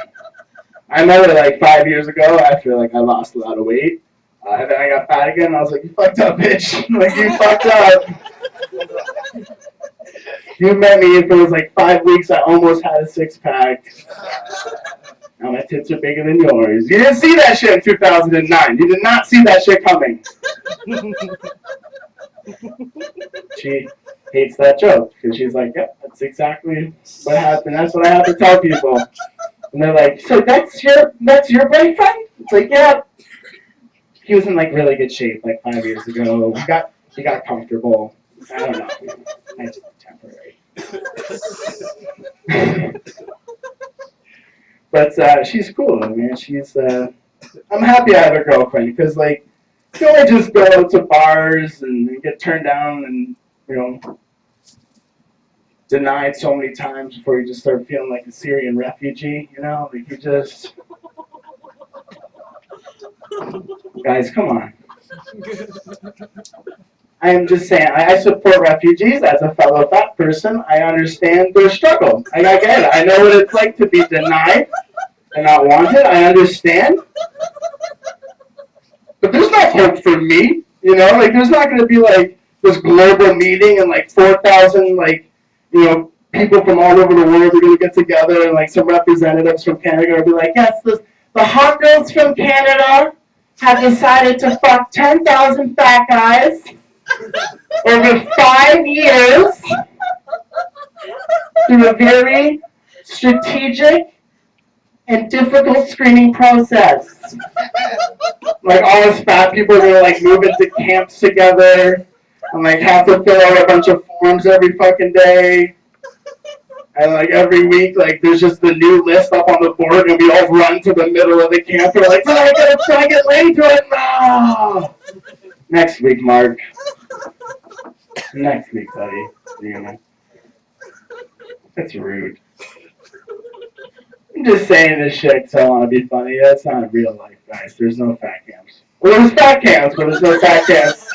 S7: I remember, like, 5 years ago, after, like, I lost a lot of weight, and then I got fat again, and I was like, you fucked up, bitch. Like, you fucked up. You met me, if it was like 5 weeks, I almost had a 6-pack. Now my tits are bigger than yours. You didn't see that shit in 2009. You did not see that shit coming. She hates that joke, because she's like, yep, that's exactly what happened. That's what I have to tell people. And they're like, so that's your boyfriend? It's like, yeah. He was in like really good shape like 5 years ago. He got comfortable. I don't know. It's temporary. But she's cool. I mean, I'm happy I have a girlfriend because like you only just go out to bars and get turned down and you know denied so many times before you just start feeling like a Syrian refugee. You know, like you just guys, come on. I am just saying, I support refugees as a fellow fat person. I understand their struggle. I get it. I know what it's like to be denied and not wanted. I understand. But there's no hope for me. You know, like there's not going to be like this global meeting and like 4,000 like, you know, people from all over the world are going to get together and like some representatives from Canada will be like, yes, the hot girls from Canada have decided to fuck 10,000 fat guys over 5 years through a very strategic and difficult screening process. Like all us fat people are gonna like move into camps together and like have to fill out a bunch of forms every fucking day. And like every week, like there's just the new list up on the board, and we all run to the middle of the camp. We're like, try to get laid to it now. Next week, Mark. Next week, buddy. You know, that's rude. I'm just saying this shit because I want to be funny. That's not real life, guys. There's no fat camps. Well, there's fat camps, but there's no fat camps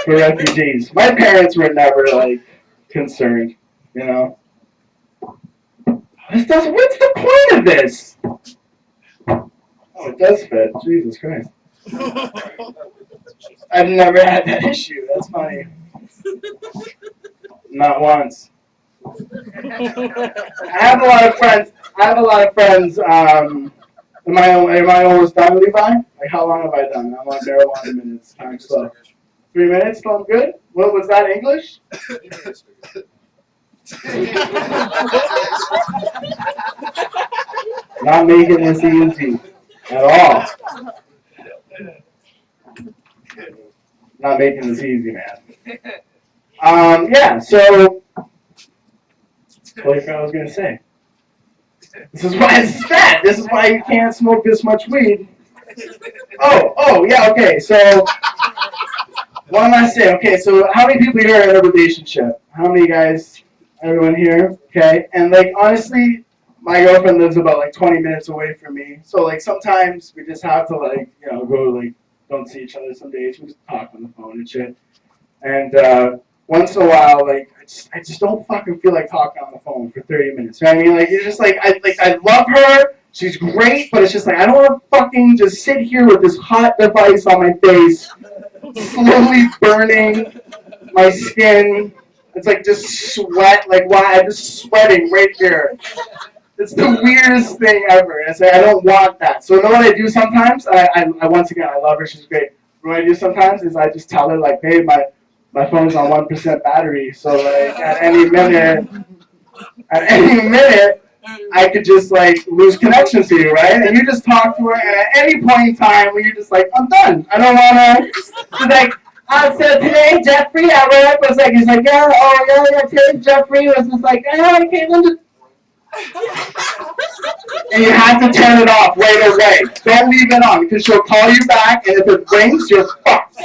S7: for refugees. My parents were never like concerned, you know. What's the point of this? Oh, it does fit. Jesus Christ. I've never had that issue. That's funny. Not once. I have a lot of friends. Am I almost done, Levi? Like, how long have I done? I'm on marijuana minutes. Time slow. 3 minutes? Still I'm good? What was that, English? Not making this easy at all. Not making this easy, man. Yeah, so What do you think I was gonna say? This is why it's fat. This is why you can't smoke this much weed. Oh, yeah, okay. So, what am I saying? Okay, so how many people here are in a relationship? How many guys? Everyone here? Okay, and like honestly, my girlfriend lives about like 20 minutes away from me. So like sometimes we just have to like go like don't see each other some days. We just talk on the phone and shit. And once in a while, like I just don't fucking feel like talking on the phone for 30 minutes. You know what I mean? Like you're just like I love her. She's great, but it's just like I don't want to fucking just sit here with this hot device on my face, slowly burning my skin. It's like just sweat. Like why? I'm just sweating right here. It's the weirdest thing ever. It's like I don't want that. So you know what I do sometimes? I once again I love her. She's great. What I do sometimes is I just tell her like, hey, my phone's on 1% battery, so like at any minute, I could just like lose connection to you, right? And you just talk to her, and at any point in time when you're just like, I'm done. I don't wanna. She's like, so today Jeffrey at work was like, he's like, yeah, today Jeffrey was just like, okay, and you have to turn it off right away. Don't leave it on because she'll call you back, and if it rings, you're fucked.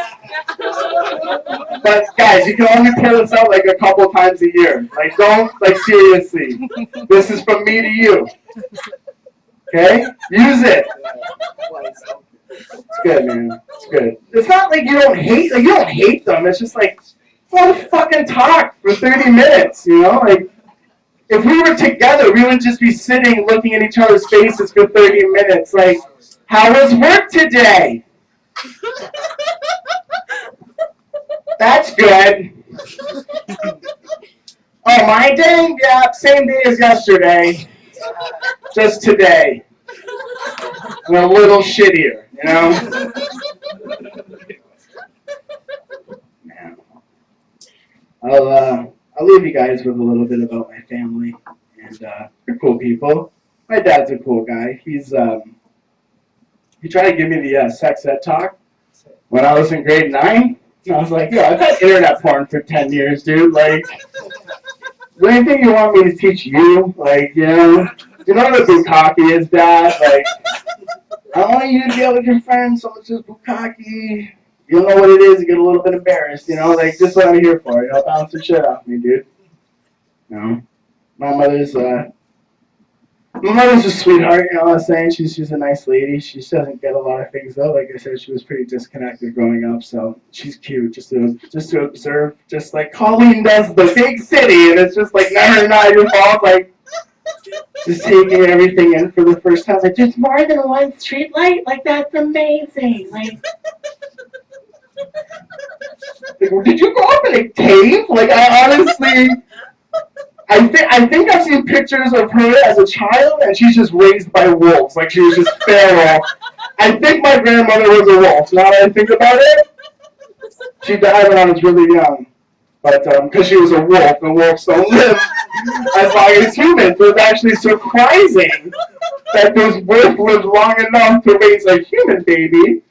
S7: But guys, you can only pull this out like a couple times a year. Like, don't, like, seriously. This is from me to you. Okay? Use it. It's good, man. It's good. It's not like you don't hate them. It's just like, don't fucking talk for 30 minutes, you know? Like, if we were together, we would just be sitting looking at each other's faces for 30 minutes. Like, how was work today? That's good. Oh, my day? Yeah, same day as yesterday. Just today. And a little shittier, you know? Man. I'll leave you guys with a little bit about my family. And they're cool people. My dad's a cool guy. He tried to give me the sex ed talk when I was in grade 9. And I was like, I've had internet porn for 10 years, dude. Like, is there anything you want me to teach you? Like, you know what a bukkake is, Dad? Like, I want you to be out with your friends, someone says bukkake. You don't know what it is, you get a little bit embarrassed, like, just what I'm here for, bounce the shit off me, dude. My mother's a sweetheart, I was saying, she's a nice lady, she doesn't get a lot of things, though, like I said, she was pretty disconnected growing up, so she's cute, just to observe, just like Colleen does the big city, and it's just like never not your fault, like, just taking everything in for the first time, like, there's more than one street light, like, that's amazing, like, did you grow up in a cave? Like, I honestly, I think I've seen pictures of her as a child, and she's just raised by wolves. Like, she was just feral. I think my grandmother was a wolf. Now that I think about it, she died when I was really young. But, because she was a wolf, and wolves don't live as long as humans. So it's actually surprising that this wolf lived long enough to raise a human baby.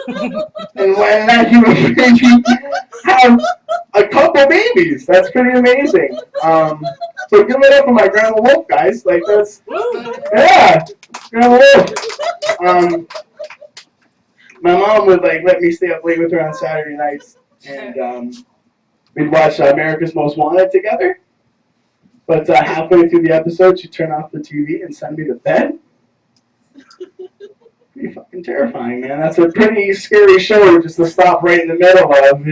S7: And when that human baby have a couple babies, that's pretty amazing. So give it up for my Grandma Wolf, guys. Like that's, yeah, Grandma Wolf. My mom would like let me stay up late with her on Saturday nights, and we'd watch America's Most Wanted together. But halfway through the episode, she'd turn off the TV and send me to bed. Pretty fucking terrifying, man. That's a pretty scary show just to stop right in the middle of,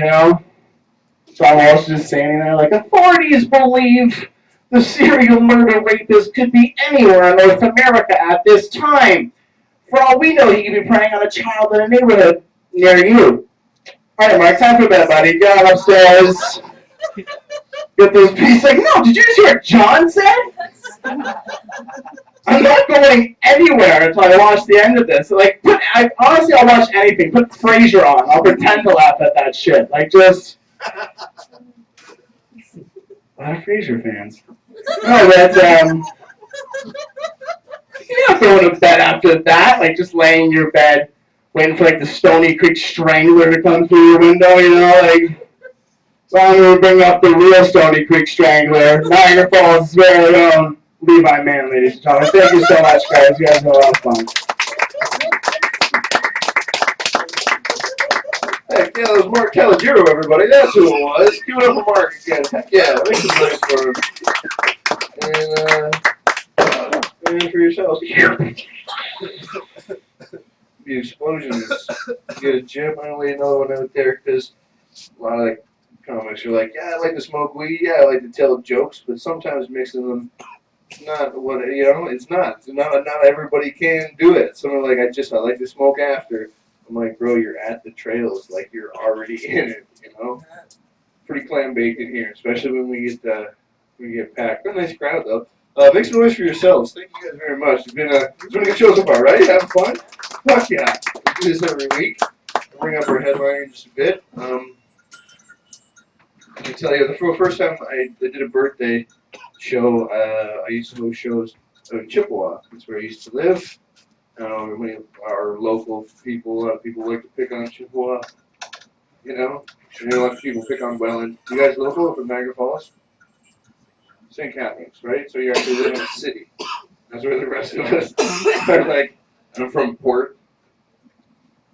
S7: So I'm also just standing there like, authorities believe the serial murder rapist could be anywhere in North America at this time. For all we know, he could be preying on a child in a neighborhood near you. Alright, Mark, time for bed, buddy. Get on upstairs. Get those pieces. Like, no, did you just hear what John said? I'm not going anywhere until I watch the end of this. Like, honestly, I'll watch anything. Put Frasier on. I'll pretend to laugh at that shit. Like, just... A lot of Frasier fans. No, but, you're not going to bed after that. Like, just laying in your bed, waiting for, like, the Stony Creek Strangler to come through your window, like... So I'm going to bring up the real Stony Creek Strangler, Niagara Falls' very own Levi Mann, ladies and gentlemen. Thank you so much, guys. You guys had a lot of fun.
S3: Heck yeah, that was Marc Calaguiro, everybody. That's who it was. Give it up for Marc again. Heck yeah, make some noise for him. And for yourselves. The explosions. Get a gym. I only another one out there because a lot of like comics are like, yeah, I like to smoke weed. Yeah, I like to tell jokes, but sometimes mixing them, it's not what it's not. It's not everybody can do it. Someone like I like to smoke after. I'm like, bro, you're at the trails, like you're already in it, Pretty clam baked in here, especially when we get packed. Got a nice crowd though. Make some noise for yourselves. Thank you guys very much. It's been a good show so far, right? Having fun? Fuck yeah. We do this every week. I'll bring up our headliner in just a bit. I can tell you, the first time I did a birthday show, I used to host shows in Chippewa. That's where I used to live. Many of our local people, a lot of people like to pick on Chippewa, and a lot of people pick on Welland. You guys local from Niagara Falls? St. Catharines, right? So you actually live in a city. That's where the rest of us are like, I'm from Port.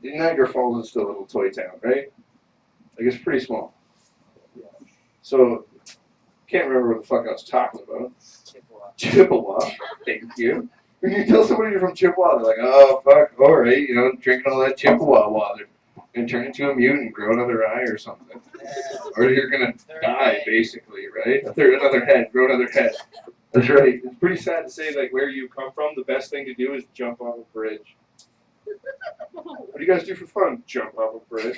S3: Niagara Falls is still a little toy town, right? Like it's pretty small. So, can't remember what the fuck I was talking about. Chippewa. Thank you. When you tell somebody you're from Chippewa, they're like, oh, fuck, alright, drinking all that Chippewa water. You're going to turn into a mutant, grow another eye or something. Or you're going to die, basically, right? Another head, grow another head. That's right. It's pretty sad to say, like, where you come from, the best thing to do is jump off a bridge. What do you guys do for fun? Jump off a bridge.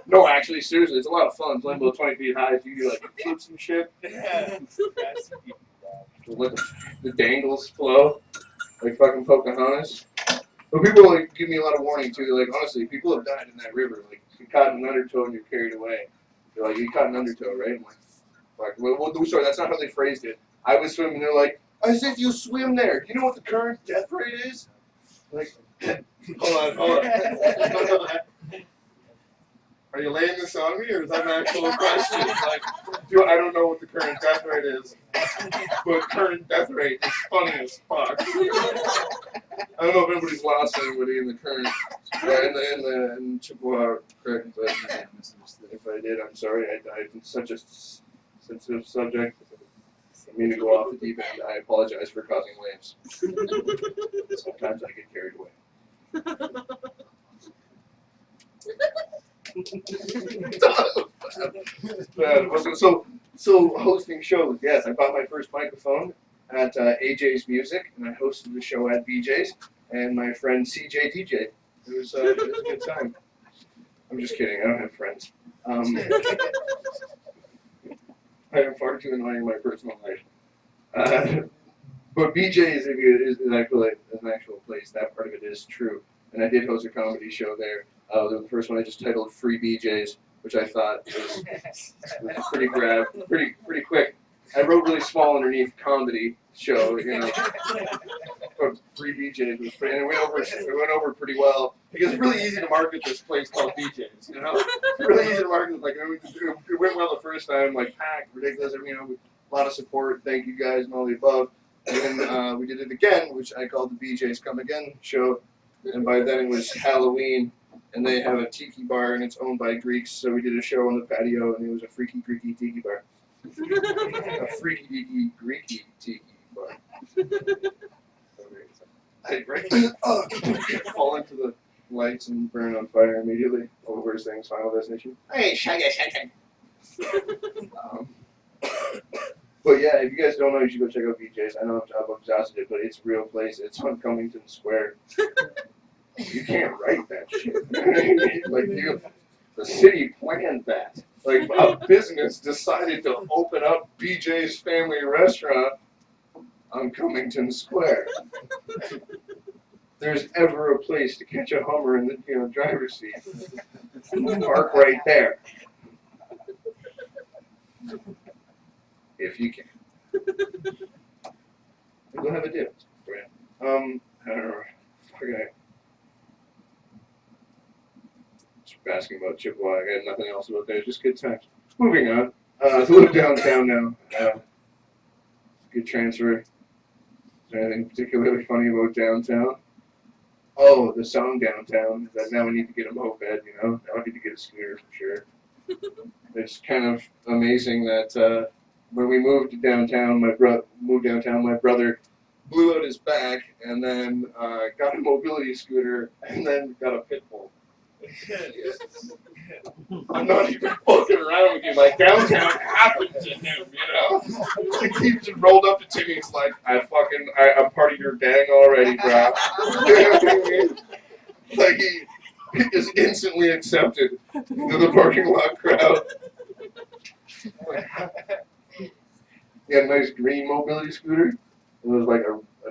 S3: No, actually, seriously, it's a lot of fun. It's like about 20 feet high. So you do, like, flips and shit. Let the dangles flow, like fucking Pocahontas. But people like give me a lot of warning too. They're like, honestly, people have died in that river. Like, you caught an undertow and you're carried away. They're like, you caught an undertow, right? I'm like, well, sorry, that's not how they phrased it. I was swimming. They're like, I said you swim there. Do you know what the current death rate is? Like, hold on. Are you laying this on me, or is that an actual question? Like, I don't know what the current death rate is, but current death rate is funny as fuck. I don't know if anybody's lost anybody in the current, in Chippewa Creek, but if I did, I'm sorry. I died in such a sensitive subject. I mean to go off the deep end. I apologize for causing waves. Sometimes I get carried away. So hosting shows, yes, I bought my first microphone at AJ's Music, and I hosted the show at BJ's, and my friend CJ DJ. It was a good time. I'm just kidding, I don't have friends. I am far too annoying in my personal life. But BJ's is an actual place. That part of it is true. And I did host a comedy show there. The first one I just titled Free BJ's, which I thought was pretty pretty quick. I wrote really small underneath comedy show, but Free BJ's was pretty, and it went over pretty well because it's really easy to market this place called BJ's. It's really easy to market. Like it went well the first time, like packed, ridiculous. A lot of support. Thank you guys and all the above. And then we did it again, which I called the BJ's Come Again show. And by then it was Halloween, and they have a tiki bar, and it's owned by Greeks. So we did a show on the patio, and it was a freaky, Greeky tiki bar. A freaky, deaky, Greeky tiki bar. I fall into the lights and burn on fire immediately. All the worst things, Final Destination. Hey, shaggy. But yeah, if you guys don't know, you should go check out BJ's. I know I'm exhausted it, but it's a real place. It's on Cummington Square. You can't write that shit. The city planned that. Like a business decided to open up BJ's Family Restaurant on Cummington Square. If there's ever a place to catch a Hummer in the driver's seat, park right there. If you can. We'll have a dip. I don't know. Okay. asking about Chippewa. I got nothing else about that. Just good times. Moving on. To live downtown now. Good transfer. Is there anything particularly funny about downtown? Oh, the song downtown. That now we need to get a moped, you know? Now we need to get a scooter for sure. It's kind of amazing that when we moved downtown, my brother blew out his back and then got a mobility scooter and then got a pit bull. I'm not even fucking around with you. Like, downtown happened to him, you know? Like, he just rolled up to Timmy. He's like, I'm part of your gang already, bro. You know what I mean? Like, he is instantly accepted into the parking lot crowd. He had a nice green mobility scooter. It was like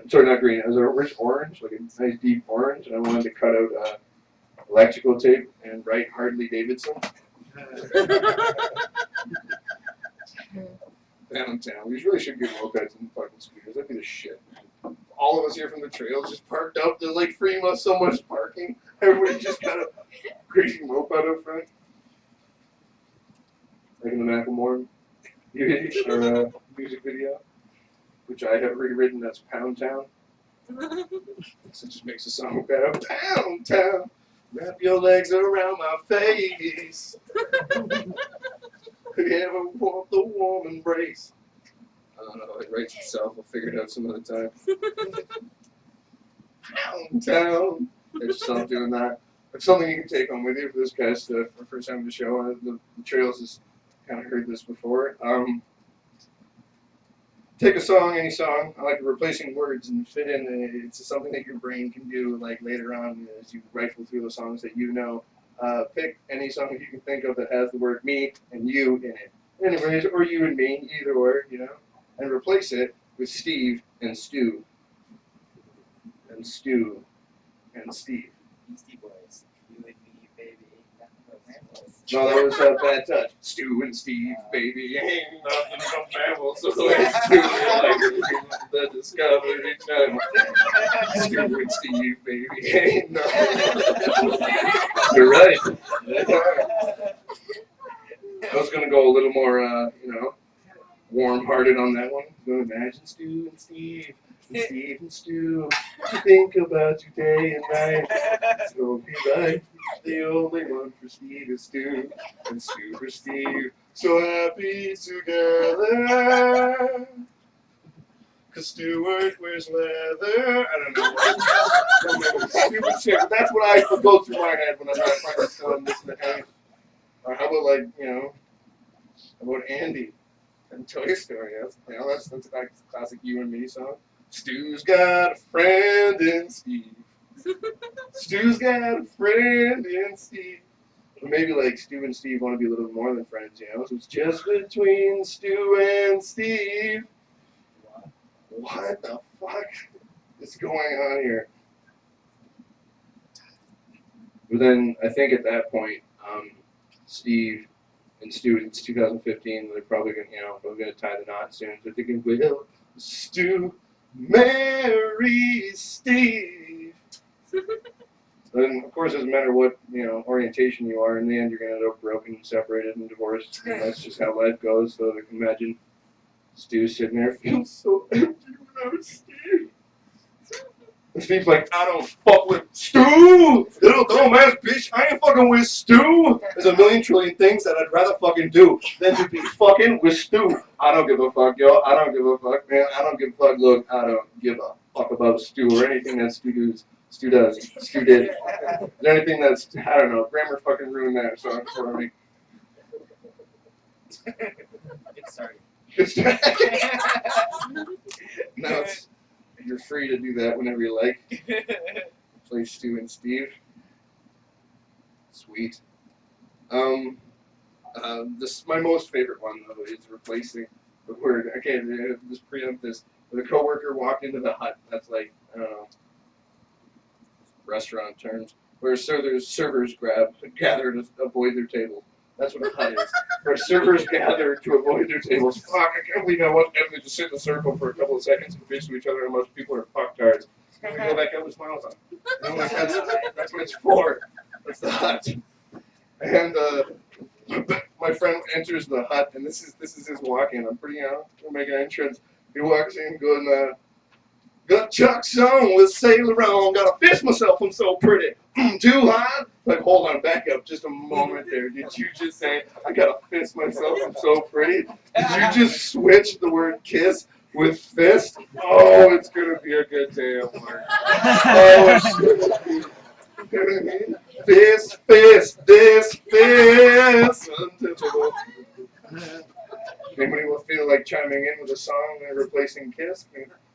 S3: sorry, not green. It was a rich orange, like a nice deep orange. And I wanted to cut out electrical tape and write Harley Davidson. Downtown. We really should get mopeds and fucking scooters. That'd be the shit, man. All of us here from the trails just parked up. There's like so much parking. Everybody just got a crazy moped up front. Like in the Macklemore music video, which I have rewritten as Pound Town. So it just makes the song better. Pound Town. Wrap your legs around my face. Could you ever want the warm embrace? I don't know, it writes itself. We'll figure it out some other time. Pound Town. There's something doing that. It's something you can take home with you for this guy's for first time to the show. The Trails has kind of heard this before. Take a song, any song. I like replacing words and fit in. It's something that your brain can do like later on as you rifle through the songs that you know. Pick any song that you can think of that has the word me and you in it. Anyways, or you and me, either or, you know. And replace it with Steve and Stu. And Stu and Steve.
S6: Beastie Boys. You and me, baby.
S3: No, that was Bad Touch. Stu and Steve, baby, ain't nothing but mammals. So it's Stu like the Discovery Channel. Stu and Steve, baby, ain't nothing. You're right. I was gonna go a little more, warm-hearted on that one. So imagine Stu and Steve. Steve and Stu, think about you day and night. So be like the only one for Steve is Stu, and Stu for Steve. So happy together. Cause Stuart wears leather. I don't know. Stupid shit. But that's what I go through my head when I'm not fucking still listening to him. Or how about about Andy and Toy Story? That's a classic you and me song. Stu's got a friend in Steve. Stu's got a friend in Steve. Or maybe like Stu and Steve want to be a little more than friends, you know? So it's just between Stu and Steve. What the fuck is going on here? But then I think at that point, Steve and Stu, it's 2015, they're probably gonna tie the knot soon. So they're thinking, will Stu marry Steve? And of course, it doesn't matter what orientation you are. In the end, you're gonna end up broken, separated, and divorced. And that's just how life goes. So I can imagine Stu sitting there, feels so empty without Steve. And Steve's like, I don't fuck with Stu! Little dumbass bitch, I ain't fucking with Stu! There's a million trillion things that I'd rather fucking do than to be fucking with Stu. I don't give a fuck, yo. I don't give a fuck, man. I don't give a fuck. Look, I don't give a fuck about Stu or anything that Stu does. Stu did. Is there anything that's, I don't know, grammar fucking ruined that song for me.
S6: Get started.
S3: No, you're free to do that whenever you like. Play Stu and Steve. Sweet. This my most favorite one though is replacing the word. Okay, just preempt this. When a coworker walked into the hut, that's like I don't know, restaurant terms, where servers gather to avoid their table. That's what a hut is. Where servers gather to avoid their tables. Fuck, I can't believe I want them to just sit in a circle for a couple of seconds and bitch to each other unless people are fucktards. And we go back out with smiles on. That's what it's for. That's the hut. And my friend enters the hut, and this is his walk-in. I'm pretty we're making an entrance. He walks in, going, got Chuck's on with Sailor on. Gotta fish myself, I'm so pretty. Too hot? Like, hold on, back up just a moment there. Did you just say, I gotta fist myself, I'm so pretty? Did you just switch the word kiss with fist? Oh, it's gonna be a good day at work. Oh, it's gonna be. You know what I mean? Fist, this fist. Untypical. Anybody will feel like chiming in with a song and replacing kiss?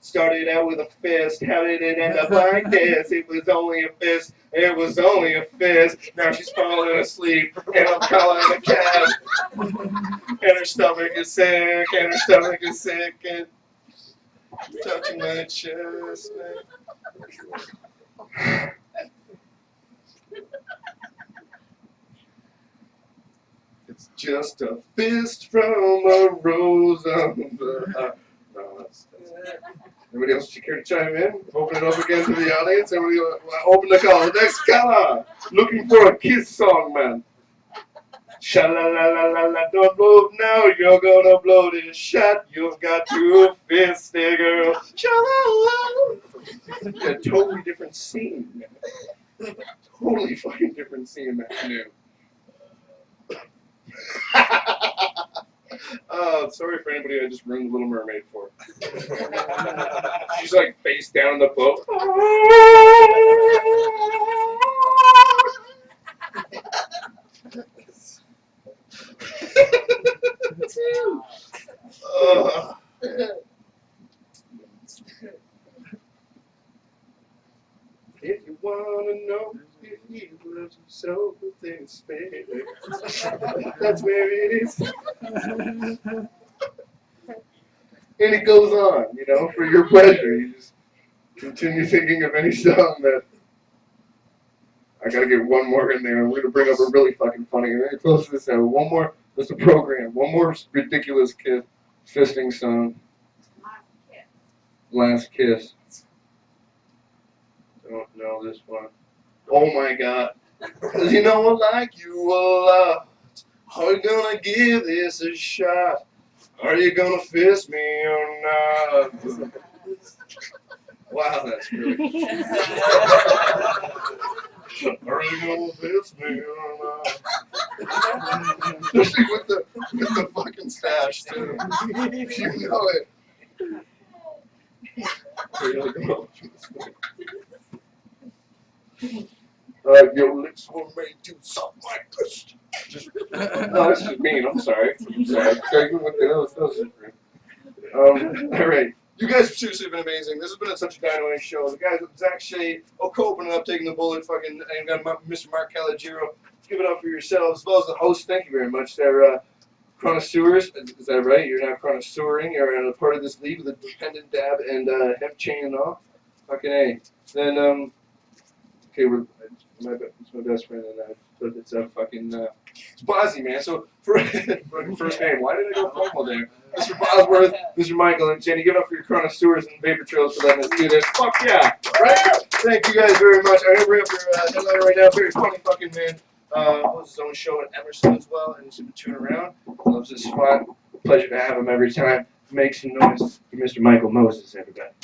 S3: Started out with a fist. How did it end up like this? It was only a fist. It was only a fist. Now she's falling asleep, and I'm calling a cab. And her stomach is sick, and her stomach is sick, and touching my chest. It's just a fist from a rose on the. Anybody else care to chime in? Open it up again to the audience. Everybody open the call. Next caller. Looking for a kiss song, man. Sha-la-la-la-la-la, don't move now. You're gonna blow this shot. You've got to fist it, girl. Sha-la-la. A totally different scene, man. Totally fucking different scene that canoe. Sorry for anybody I just ruined The Little Mermaid for. She's like face down in the boat. If you wanna know if he loves you so, then spend it. That's where it is. And it goes on, you know, for your pleasure. You just continue thinking of any song that. I gotta get one more in there. We're gonna bring up a really fucking funny. And then close this out. One more. That's the program. One more ridiculous kiss, fisting song. Last Kiss. Don't know this one. Oh my God. 'Cause you know I like you a lot. Are you gonna give this a shot? Are you gonna fist me or not? Wow, that's really. Are you gonna fist me or not? Especially with the fucking stash too. You know it. Your lips were made to suck my fist. No, this is mean. I'm sorry. All right. You guys have seriously been amazing. This has been such a dynamite show. The guys with Zach Shade, opening up, taking the bullet, fucking, and got Mr. Marc Calaguiro. Give it up for yourselves, as well as the host. Thank you very much. They're connoisseurs. Is that right? You're now connoisseuring. You're a part of this league with a dependent dab and hemp chain and all. Fucking A. Then, okay, it's my best friend and I. So it's fucking, it's Bozzy, man. So, for first name, why did I go formal there? Mr. Bosworth, Mr. Michael, and Jenny, give it up for your connoisseurs and vapor trails for letting us do this. Fuck yeah! Right? Thank you guys very much. I'm gonna bring up your headliner right now. Very funny fucking man. Hosts his own show in Emerson as well, and he's been touring around. Loves this spot. Pleasure to have him every time. Make some noise for Mr. Michael Moses, everybody.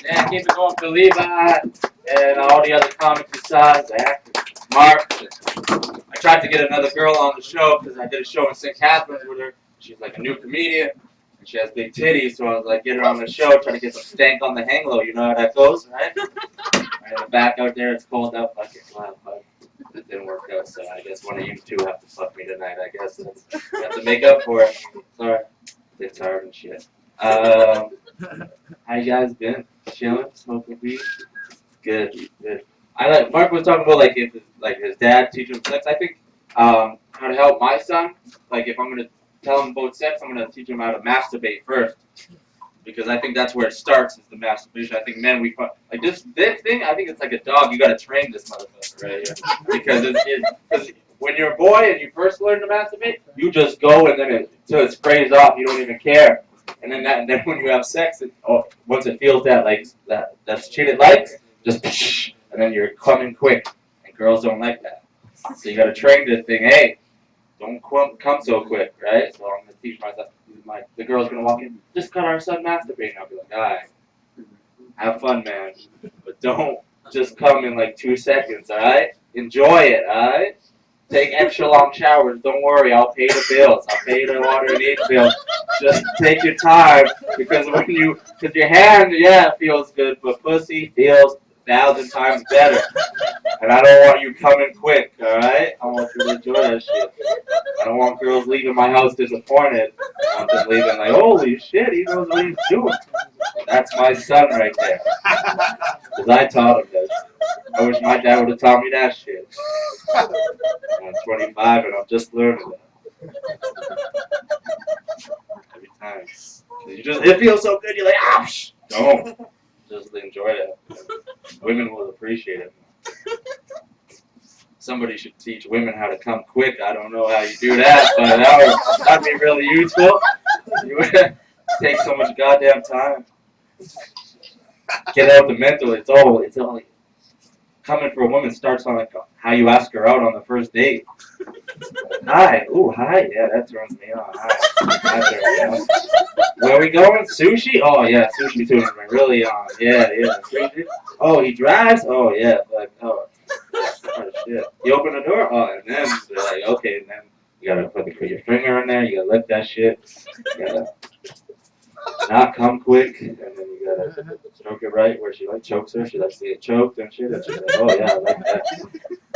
S8: Yeah, keep it going for Levi and all the other comics besides Zach, Mark. I tried to get another girl on the show because I did a show in St. Catharines with her. She's like a new comedian, and she has big titties, so I was like, get her on the show, try to get some stank on the hang low. You know how that goes, right? Right in the back out there, it's cold out. Fuck it, wow, fuck. It didn't work out, so I guess one of you two have to fuck me tonight. I guess you have to make up for it. Sorry, it's hard and shit. How you guys been? Chilling, smoking weed? Good, good. Mark was talking about like if his dad teaching him sex. I think how to help my son. Like if I'm gonna tell him about sex, I'm gonna teach him how to masturbate first, because I think that's where it starts is the masturbation. I think men like this thing. I think it's like a dog. You gotta train this motherfucker right here because when you're a boy and you first learn to masturbate, you just go and then until it sprays off, you don't even care. And then when you have sex, once it feels that like that's cheated like, just and then you're coming quick, and girls don't like that. So you gotta train this thing. Hey, don't come so quick, right? So I'm gonna teach myself. The girl's gonna walk in. Just cut our son masturbating. I'll be like, alright, have fun, man, but don't just come in like 2 seconds, alright? Enjoy it, alright? Take extra long showers. Don't worry, I'll pay the bills. I'll pay the water and heat bill. Just take your time, because your hand, yeah, it feels good, but pussy feels 1,000 times better. And I don't want you coming quick, alright? I want you to enjoy that shit. I don't want girls leaving my house disappointed. I want them leaving like, holy shit, he knows what he's doing. That's my son right there. Because I taught him this. I wish my dad would have taught me that shit. I'm 25 and I'm just learning that. Every time. It feels so good, you're like, ah, don't. Just enjoy it. Women will appreciate it. Somebody should teach women how to come quick. I don't know how you do that, but that'd be really useful. You would take so much goddamn time. Get out the mental. It's all coming for a woman starts on like how you ask her out on the first date. Hi. Ooh, hi. Yeah, that turns me on. Hi. Where are we going? Sushi? Oh, yeah, sushi turns me really on. Yeah. Sushi? Oh, he drives? Oh, yeah. Like, oh shit. You open the door? Oh, and then they're like, okay, and then you gotta put your finger in there, you gotta lick that shit. You gotta not come quick, and then you gotta stroke it right where she like chokes her. She likes to get choked and shit. And she's like, oh yeah, I like that.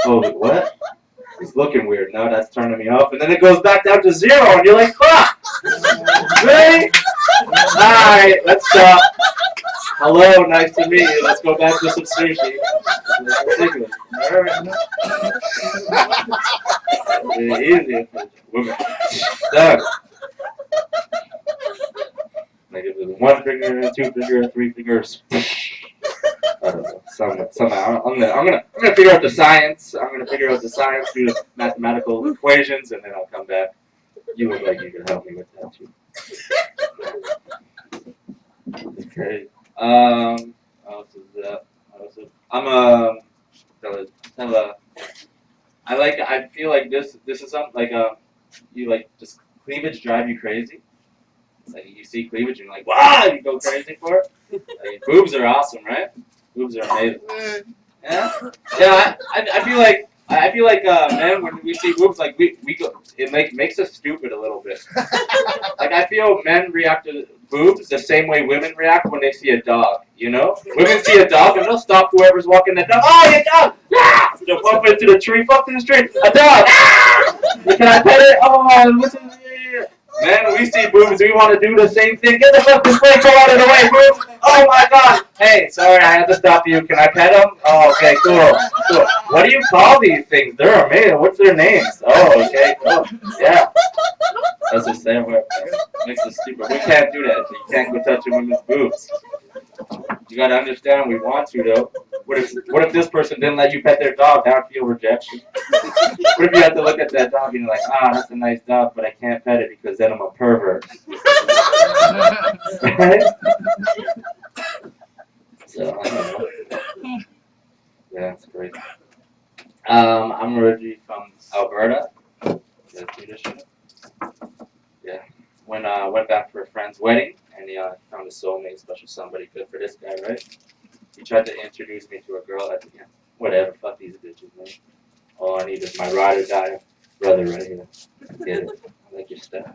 S8: Oh, like, what? It's looking weird. No, that's turning me off. And then it goes back down to 0, and you're like, fuck! Really? Alright, let's stop. Hello, nice to meet you. Let's go back to some sushi. Ridiculous. Easy for women. Done. Like if it was 1 finger, 2 finger, 3 fingers. I don't know. Somehow, I'm gonna figure out the science. I'm gonna figure out the science through the mathematical equations, and then I'll come back. You look like you could help me with that too. Okay. What else is that? I feel like this is something like you like just cleavage drive you crazy. It's like you see cleavage and you're like, wow, you go crazy for it. Like, boobs are awesome, right? Boobs are amazing. Yeah. Yeah. I feel like men, when we see boobs, like we go, it makes us stupid a little bit. Like I feel men react to boobs the same way women react when they see a dog. You know, women see a dog and they'll stop whoever's walking the dog. Oh, your dog! Ah! They'll bump into the tree. Fuck in the street. A dog! Ah! Can I pet it? Oh, listen. Man, we see boobs, we want to do the same thing. Get the fucking plate, go out of the way, boobs! Oh my god! Hey, sorry, I had to stop you. Can I pet them? Oh, okay, cool. What do you call these things? They're amazing. What's their names? Oh, okay, cool. Yeah. That's the same way. Makes us stupid. We can't do that. You can't go touching women's boobs. You gotta understand we want to, though. What if this person didn't let you pet their dog? That would feel rejection. What if you have to look at that dog and you're like, that's a nice dog, but I can't pet it because then I'm a pervert. Right? So, I don't know. Yeah, it's great. I'm originally from Alberta. Yeah. When I went back for a friend's wedding, and he found a soulmate, special somebody good for this guy, right? He tried to introduce me to a girl at the end. Whatever, fuck these bitches, man. All I need is my ride or die brother right here. Get it? I like your stuff.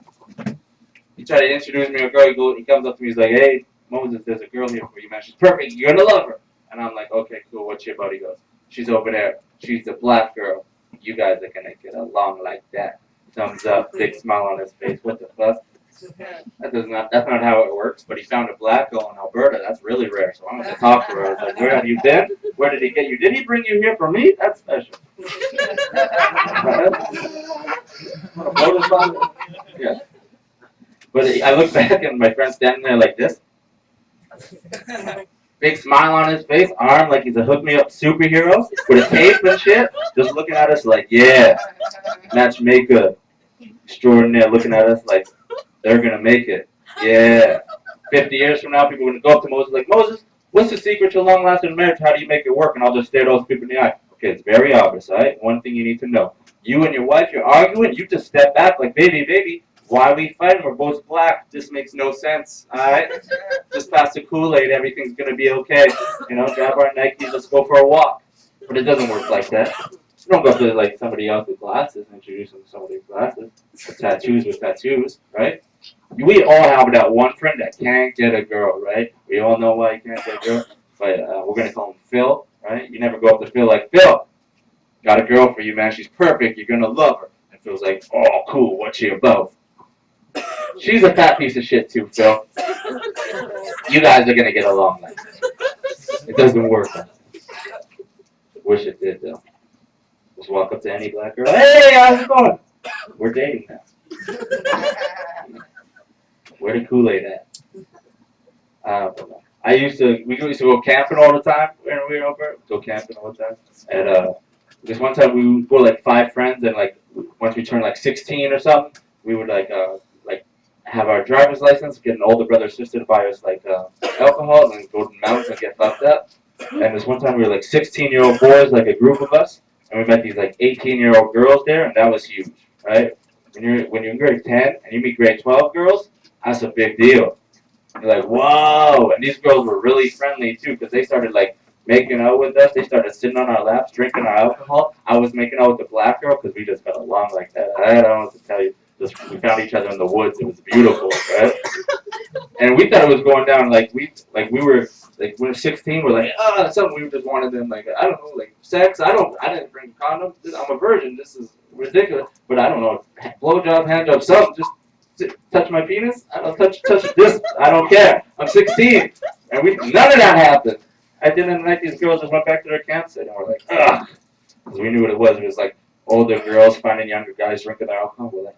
S8: He tried to introduce me to a girl. He comes up to me, he's like, hey, Moses, there's a girl here for you, man. She's perfect. You're gonna love her. And I'm like, okay, cool. What's your buddy? He goes, she's over there. She's a black girl. You guys are gonna get along like that. Thumbs up, big smile on his face. What the fuck? That's not how it works, but he found a black girl in Alberta. That's really rare. So I went to talk to her. I was like, where have you been? Where did he get you? Did he bring you here for me? That's special. Yeah. But I look back and my friend's standing there like this. Big smile on his face, arm like he's a hook me up superhero with a cape and shit. Just looking at us like, yeah, matchmaker extraordinaire, looking at us like, they're gonna make it. Yeah. 50 years from now, people are gonna go up to Moses like, Moses, What's the secret to long-lasting marriage? How do you make it work? And I'll just stare those people in the eye. Okay, it's very obvious, alright? One thing you need to know. You and your wife, you're arguing, you just step back like, baby, why are we fighting? We're both black. This makes no sense, alright? Just pass the Kool-Aid, everything's gonna be okay. You know, grab our Nikes, let's go for a walk. But it doesn't work like that. You don't go up to like somebody else with glasses and introduce them to somebody with glasses. Or tattoos with tattoos, right? We all have that one friend that can't get a girl, right? We all know why he can't get a girl, but we're gonna call him Phil, right? You never go up to Phil like, Phil, got a girl for you, man. She's perfect. You're gonna love her. And Phil's like, oh, cool. What's she about? She's a fat piece of shit too, Phil. You guys are gonna get along like this. It doesn't work. Wish it did though. Just walk up to any black girl. Hey, how's it going? We're dating now. Where the Kool-Aid at? We used to go camping all the time when we were over. Go camping all the time. And this one time we would go like 5 friends, and like once we turned like 16 or something, we would like have our driver's license, get an older brother or sister to buy us like alcohol, and then go to the mountains and get fucked up. And this one time we were like 16-year-old boys, like a group of us, and we met these like 18-year-old girls there, and that was huge, right? When you're in grade 10 and you meet grade 12 girls, that's a big deal. You're like, whoa! And these girls were really friendly too, because they started like making out with us. They started sitting on our laps, drinking our alcohol. I was making out with the black girl because we just got along like that. I don't know what to tell you. We found each other in the woods. It was beautiful, right? And we thought it was going down like we were 16. We're like, something we just wanted them like, I don't know, like sex. I didn't bring a condom. I'm a virgin. This is ridiculous. But I don't know, blowjob, handjob, something. Just touch my penis. I don't touch this. I don't care. I'm 16, and none of that happened. I didn't like these girls. Just went back to their campsite, and we're like, ugh, because we knew what it was. It was like older girls finding younger guys drinking their alcohol. We're like,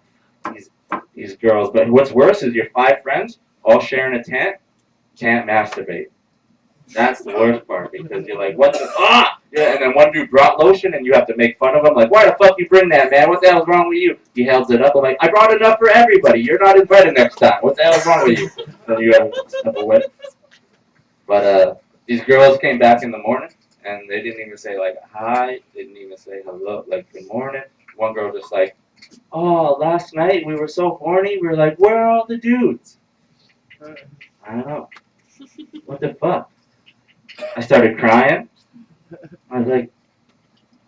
S8: these girls. But what's worse is your 5 friends all sharing a tent can't masturbate. That's the worst part, because you're like, what the yeah, and then one dude brought lotion and you have to make fun of him, like, why the fuck you bring that, man? What the hell's wrong with you? He holds it up. I'm like, I brought enough for everybody. You're not invited next time. What the hell's wrong with you? Then you have a wet. But these girls came back in the morning and they didn't even say like hi. They didn't even say hello, like good morning. One girl just like, oh, last night we were so horny. We were like, where are all the dudes? I don't know. What the fuck? I started crying. I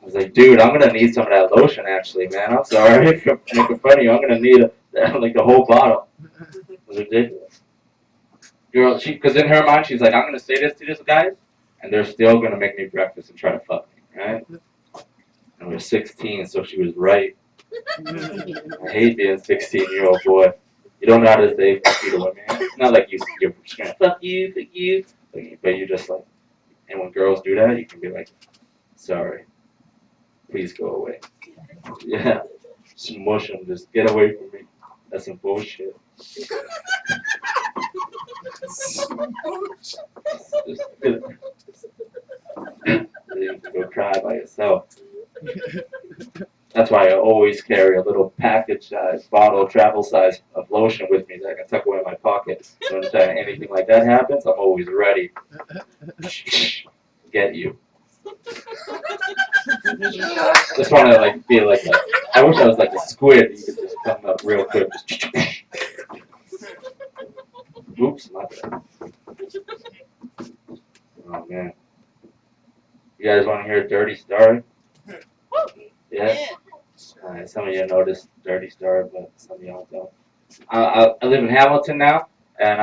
S8: was like, dude, I'm gonna need some of that lotion, actually, man. I'm sorry for making fun of you. I'm gonna need like the whole bottle. It was ridiculous. Girl, because in her mind, she's like, I'm gonna say this to these guys, and they're still gonna make me breakfast and try to fuck me, right? And we're 16, so she was right. I hate being a 16-year-old boy. You don't know how to say fuck you to women. It's not like you're just gonna fuck you, but you just like. And when girls do that, you can be like, sorry, please go away. Yeah, smush them, just get away from me. That's some bullshit. You can go cry by yourself. That's why I always carry a little package size, bottle, travel size of lotion with me that I can tuck away in my pocket. So anytime anything like that happens, I'm always ready. Get you. Just want to like feel like I wish I was like a squid. You could just come up real quick. Oops, my bad. Oh man. You guys want to hear a dirty story? Yeah? Alright, some of you know this dirty story, but some of y'all don't. I live in Hamilton now, and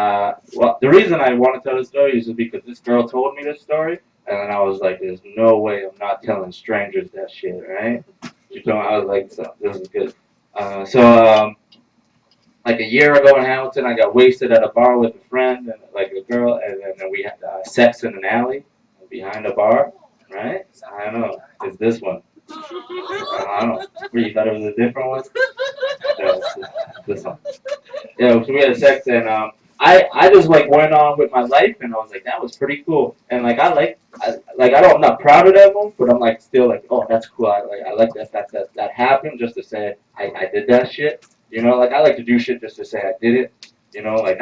S8: well, the reason I want to tell this story is because this girl told me this story, and then I was like, there's no way I'm not telling strangers that shit, right? She told me, I was like, so, this is good. Like a year ago in Hamilton, I got wasted at a bar with a friend, and like a girl, and then we had sex in an alley behind a bar, right? I don't know, it's this one. I don't know. You thought it was a different one? No, it's this one. Yeah, so we had sex, and I just like went on with my life, and I was like, that was pretty cool. And like I'm not proud of that one, but I'm like still like, oh, that's cool. I like the fact that happened, just to say I did that shit. You know, like I like to do shit just to say I did it. You know, like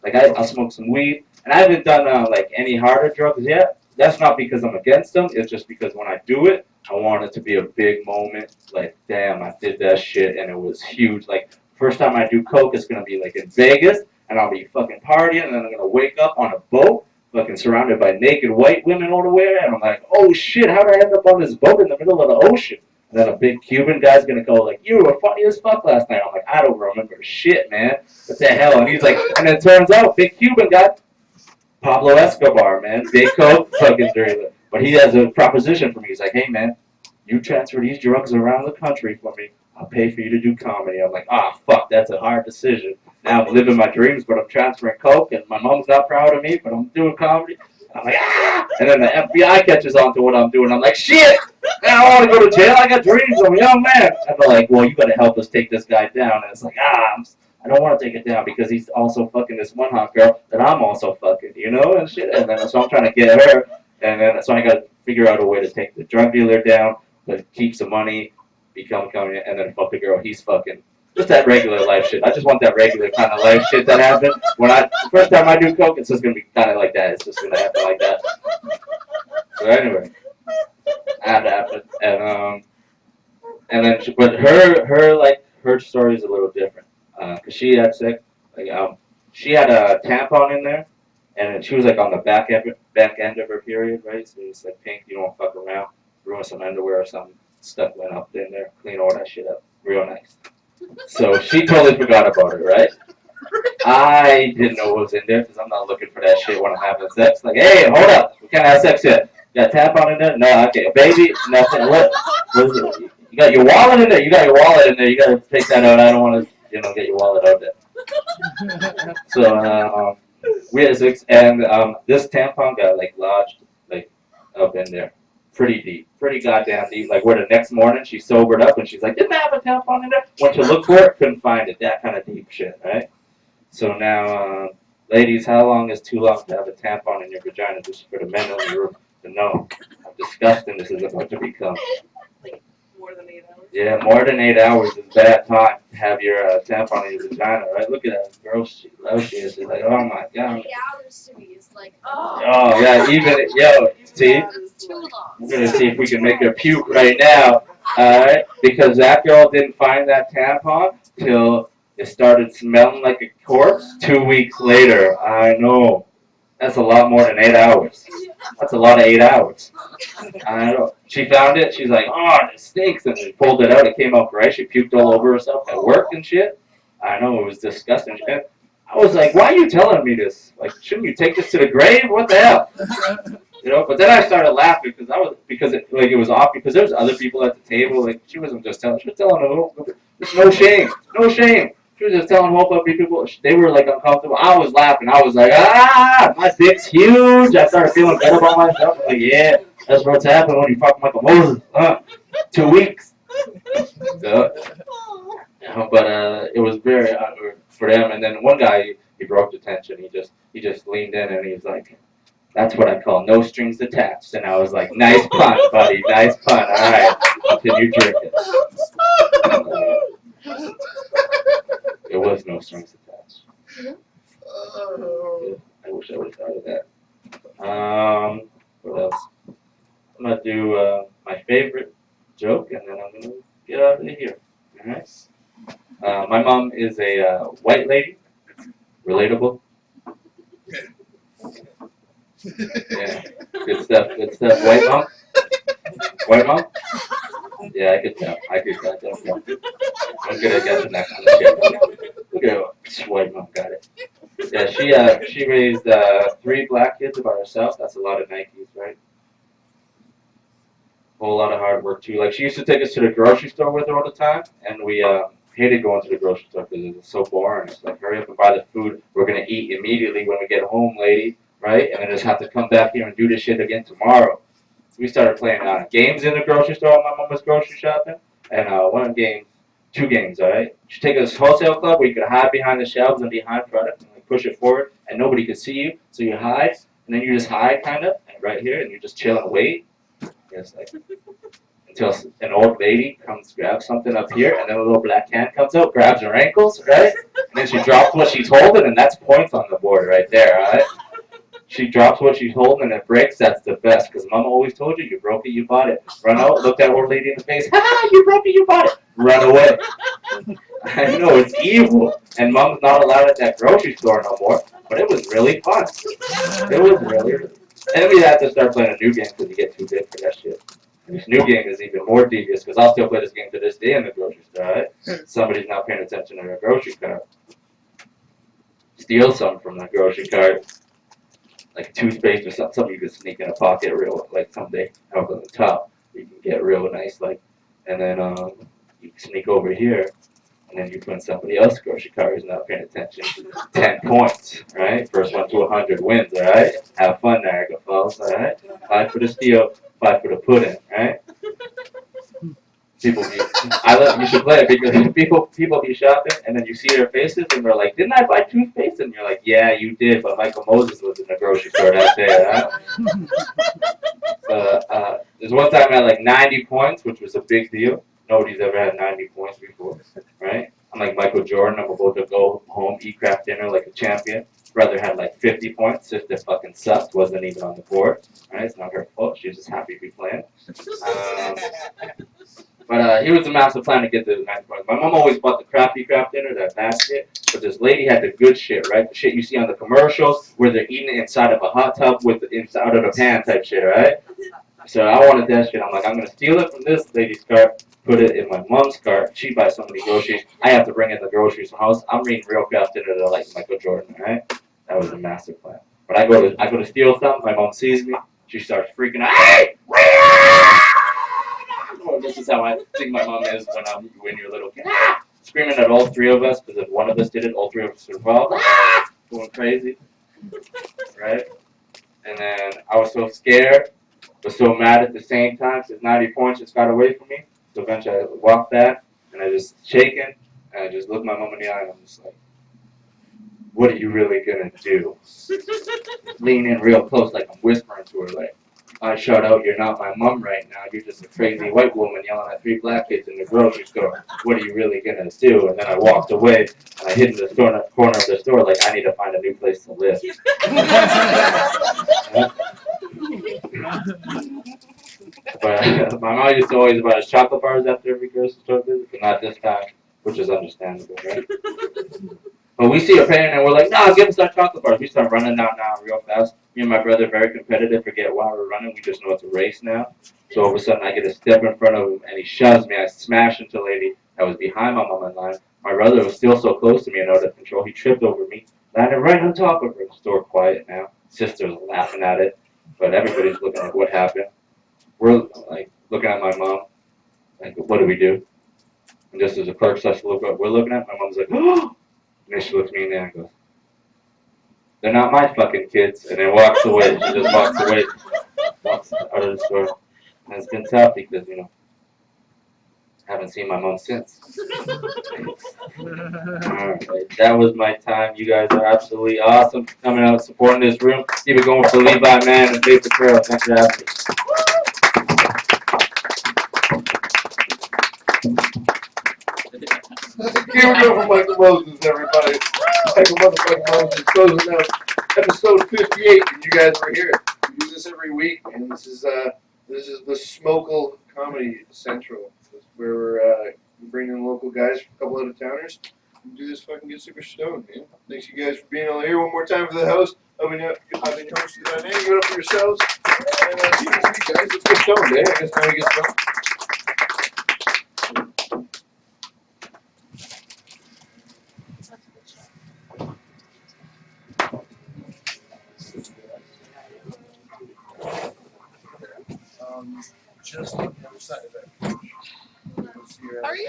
S8: Like I'll smoke some weed, and I haven't done like any harder drugs yet. That's not because I'm against them. It's just because when I do it, I want it to be a big moment. Like, damn, I did that shit, and it was huge. Like, first time I do coke, it's gonna be like in Vegas, and I'll be fucking partying, and then I'm gonna wake up on a boat, fucking surrounded by naked white women all the way, and I'm like, oh shit, how did I end up on this boat in the middle of the ocean? And then a big Cuban guy's gonna go like, you were funny as fuck last night. I'm like, I don't remember shit, man. What the hell? And he's like, and it turns out, big Cuban guy, Pablo Escobar, man, big coke, fucking dirty. But he has a proposition for me. He's like, hey, man, you transfer these drugs around the country for me. I'll pay for you to do comedy. I'm like, fuck, that's a hard decision. Now I'm living my dreams, but I'm transferring coke, and my mom's not proud of me, but I'm doing comedy. I'm like, and then the FBI catches on to what I'm doing. I'm like, shit, man, I want to go to jail. I got dreams. I'm a young man. And they're like, well, you got to help us take this guy down. And it's like, I don't want to take it down because he's also fucking this one hot girl that I'm also fucking, you know, and shit. And then so I'm trying to get her, and then so I got to figure out a way to take the drug dealer down, but keep some money, become coming, and then fuck the girl he's fucking. Just that regular life shit. I just want that regular kind of life shit that happens. When the first time I do coke, it's just gonna be kind of like that. It's just gonna happen like that. So anyway, that happened, and then, but her story is a little different, cause she had sex, she had a tampon in there, and she was like on the back end of her period, right? So it's like pink. You don't fuck around, ruin some underwear or something. Stuff went up in there, clean all that shit up, real nice. So she totally forgot about it, right? I didn't know what was in there because I'm not looking for that shit when I'm having sex. Like, hey, hold up, we can't have sex yet. You got a tampon in there? No, okay, baby, nothing. What is it? You got your wallet in there? You got your wallet in there. You got to take that out. I don't want to, get your wallet out there. So we had sex, and this tampon got like lodged like up in there. Pretty deep, pretty goddamn deep. Like where the next morning she sobered up and she's like, didn't I have a tampon in there? Went to look for it, couldn't find it. That kind of deep shit, right? So now, ladies, how long is too long to have a tampon in your vagina? Just for the men in the room to know how disgusting this is about to become.
S6: Like more than 8 hours?
S8: Yeah, more than 8 hours is bad time to have your tampon in your vagina, right? Look at that girl, she loves she is. She's like, oh my god.
S2: 3 hours to me is like, oh.
S8: Oh yeah, see?
S2: That's too long.
S8: We're gonna see if we can make her puke right now, alright? Because that girl didn't find that tampon till it started smelling like a corpse 2 weeks later. I know. That's a lot more than 8 hours. That's a lot of 8 hours. I know. She found it. She's like, oh, it stinks. And she pulled it out. It came out great. She puked all over herself at work and shit. I know. It was disgusting. And I was like, why are you telling me this? Like, shouldn't you take this to the grave? What the hell? But then I started laughing because it was off because there was other people at the table. Like, she wasn't just telling. She was telling them. No shame. No shame. She was just telling whole bunch of people. They were like uncomfortable. I was laughing. I was like, my dick's huge. I started feeling better about myself. I'm like, yeah, that's what's happening when you fuck Michael Moses. 2 weeks. So, but it was very awkward for them. And then one guy, he broke the tension. He just leaned in and he was like, that's what I call no strings attached. And I was like, nice pun, buddy. Nice pun. All right, continue drinking. There was no strings attached. I wish I would have thought of that. What else? I'm gonna do my favorite joke, and then I'm gonna get out of here. All right. My mom is a white lady. Relatable. Yeah. Good stuff. Good stuff. White mom. White mom. Yeah, I could tell. I'm good at guessing that kind of shit. Look at her. White mom got it. Yeah, she raised 3 black kids by herself. That's a lot of Nikes, right? Whole lot of hard work too. Like she used to take us to the grocery store with her all the time, and we hated going to the grocery store because it was so boring. It's like, hurry up and buy the food. We're gonna eat immediately when we get home, lady, right? And then just have to come back here and do this shit again tomorrow. So we started playing games in the grocery store while my mom was grocery shopping, and 2 games, all right? She'd take us to a wholesale club where you could hide behind the shelves and behind product and like push it forward, and nobody could see you, so you hide, and then you just hide kind of right here, and you just chill and wait. Yes, like, and until an old lady comes, grabs something up here, and then a little black hand comes out, grabs her ankles, right? And then she drops what she's holding, and that's points on the board right there, right? She drops what she's holding and it breaks, that's the best. Because Mama always told you brought it, you bought it. Run out, look that old lady in the face, ha, you broke it, you bought it. Run away. I know, it's evil. And Mom's not allowed at that grocery store no more. But it was really fun. It was really. And then we had to start playing a new game because you get too big for that shit. And this new game is even more devious because I'll still play this game to this day in the grocery store, right? Somebody's not paying attention to their grocery cart. Steal some from the grocery cart. Like toothpaste or something you can sneak in a pocket real, like someday up on the top. You can get real nice, like, and then you can sneak over here, and then you put in somebody else's grocery cart who's not paying attention. 10 points, right? First one to 100 wins, all right? Have fun, Niagara Falls, all right? 5 for the steal, 5 for the pudding, right? People be, you should play it because people be shopping and then you see their faces and they're like, didn't I buy toothpaste? And you're like, yeah, you did, but Michael Moses was in the grocery store that day, huh? There's one time I had like 90 points, which was a big deal. Nobody's ever had 90 points before, right? I'm like Michael Jordan, I'm about to go home, eat craft dinner like a champion. Brother had like 50 points, sister fucking sucked, wasn't even on the board, right? It's not her fault, she was just happy to be playing. But he was a master plan to get the 90 points. My mom always bought the crappy craft dinner, that bad shit. But this lady had the good shit, right? The shit you see on the commercials where they're eating it inside of a hot tub with the inside of the pan type shit, right? So I wanted that shit. I'm like, I'm gonna steal it from this lady's cart, put it in my mom's cart. She buys so many groceries. I have to bring in the groceries from house. I'm reading real craft dinner to like Michael Jordan, right? That was a master plan. But I go to steal something. My mom sees me. She starts freaking out. Hey, well, this is how I think my mom is when you're a little kid. Ah! Screaming at all three of us because if one of us did it, all three of us were involved. Ah! Going crazy, right? And then I was so scared, but so mad at the same time because 90 points just got away from me. So eventually I walked back and I just shaking and I just looked my mom in the eye and I'm just like, what are you really gonna do? Lean in real close like I'm whispering to her like, I shout out, you're not my mom right now. You're just a crazy white woman yelling at 3 black kids in the grocery store. What are you really gonna do? And then I walked away and I hid in the corner of the store like I need to find a new place to live. But my mom used to always buy us chocolate bars after every grocery store visit, but not this time, which is understandable, right? But we see a parent and we're like, no, give us our chocolate bars. We start running down now real fast. Me and my brother very competitive, forget why we're running, we just know it's a race now. So all of a sudden I get a step in front of him and he shoves me. I smash into a lady that was behind my mom in line. My brother was still so close to me and out of control. He tripped over me, landed right on top of her. The store quiet now. Sister's laughing at it, but everybody's looking like what happened. We're like looking at my mom, like what do we do? And just as the clerk starts to look up, we're looking at my mom's like, oh! And then she looks me in the eye and goes, they're not my fucking kids. And then walks away. She just walks away, walks out of the store. And it's been tough because, you know, I haven't seen my mom since. Alright, that was my time. You guys are absolutely awesome coming out supporting this room. Keep it going for Levi, Mann, and Faith the Trail. Thanks for having me.
S3: Here we go for Michael Moses, everybody. Michael motherfucking Moses closing out episode 58, and you guys were here. We do this every week, and this is the Smokle Comedy Central. This is where we're bringing in local guys, a couple out of towners, and do this fucking get super stoned, man. Thanks you guys for being all here. One more time for the host. I've been hosting by name. Give it up for yourselves. And see you guys. Let's get stoned, eh? I guess now we get stoned.
S5: Just on the other side of that.
S2: How are you?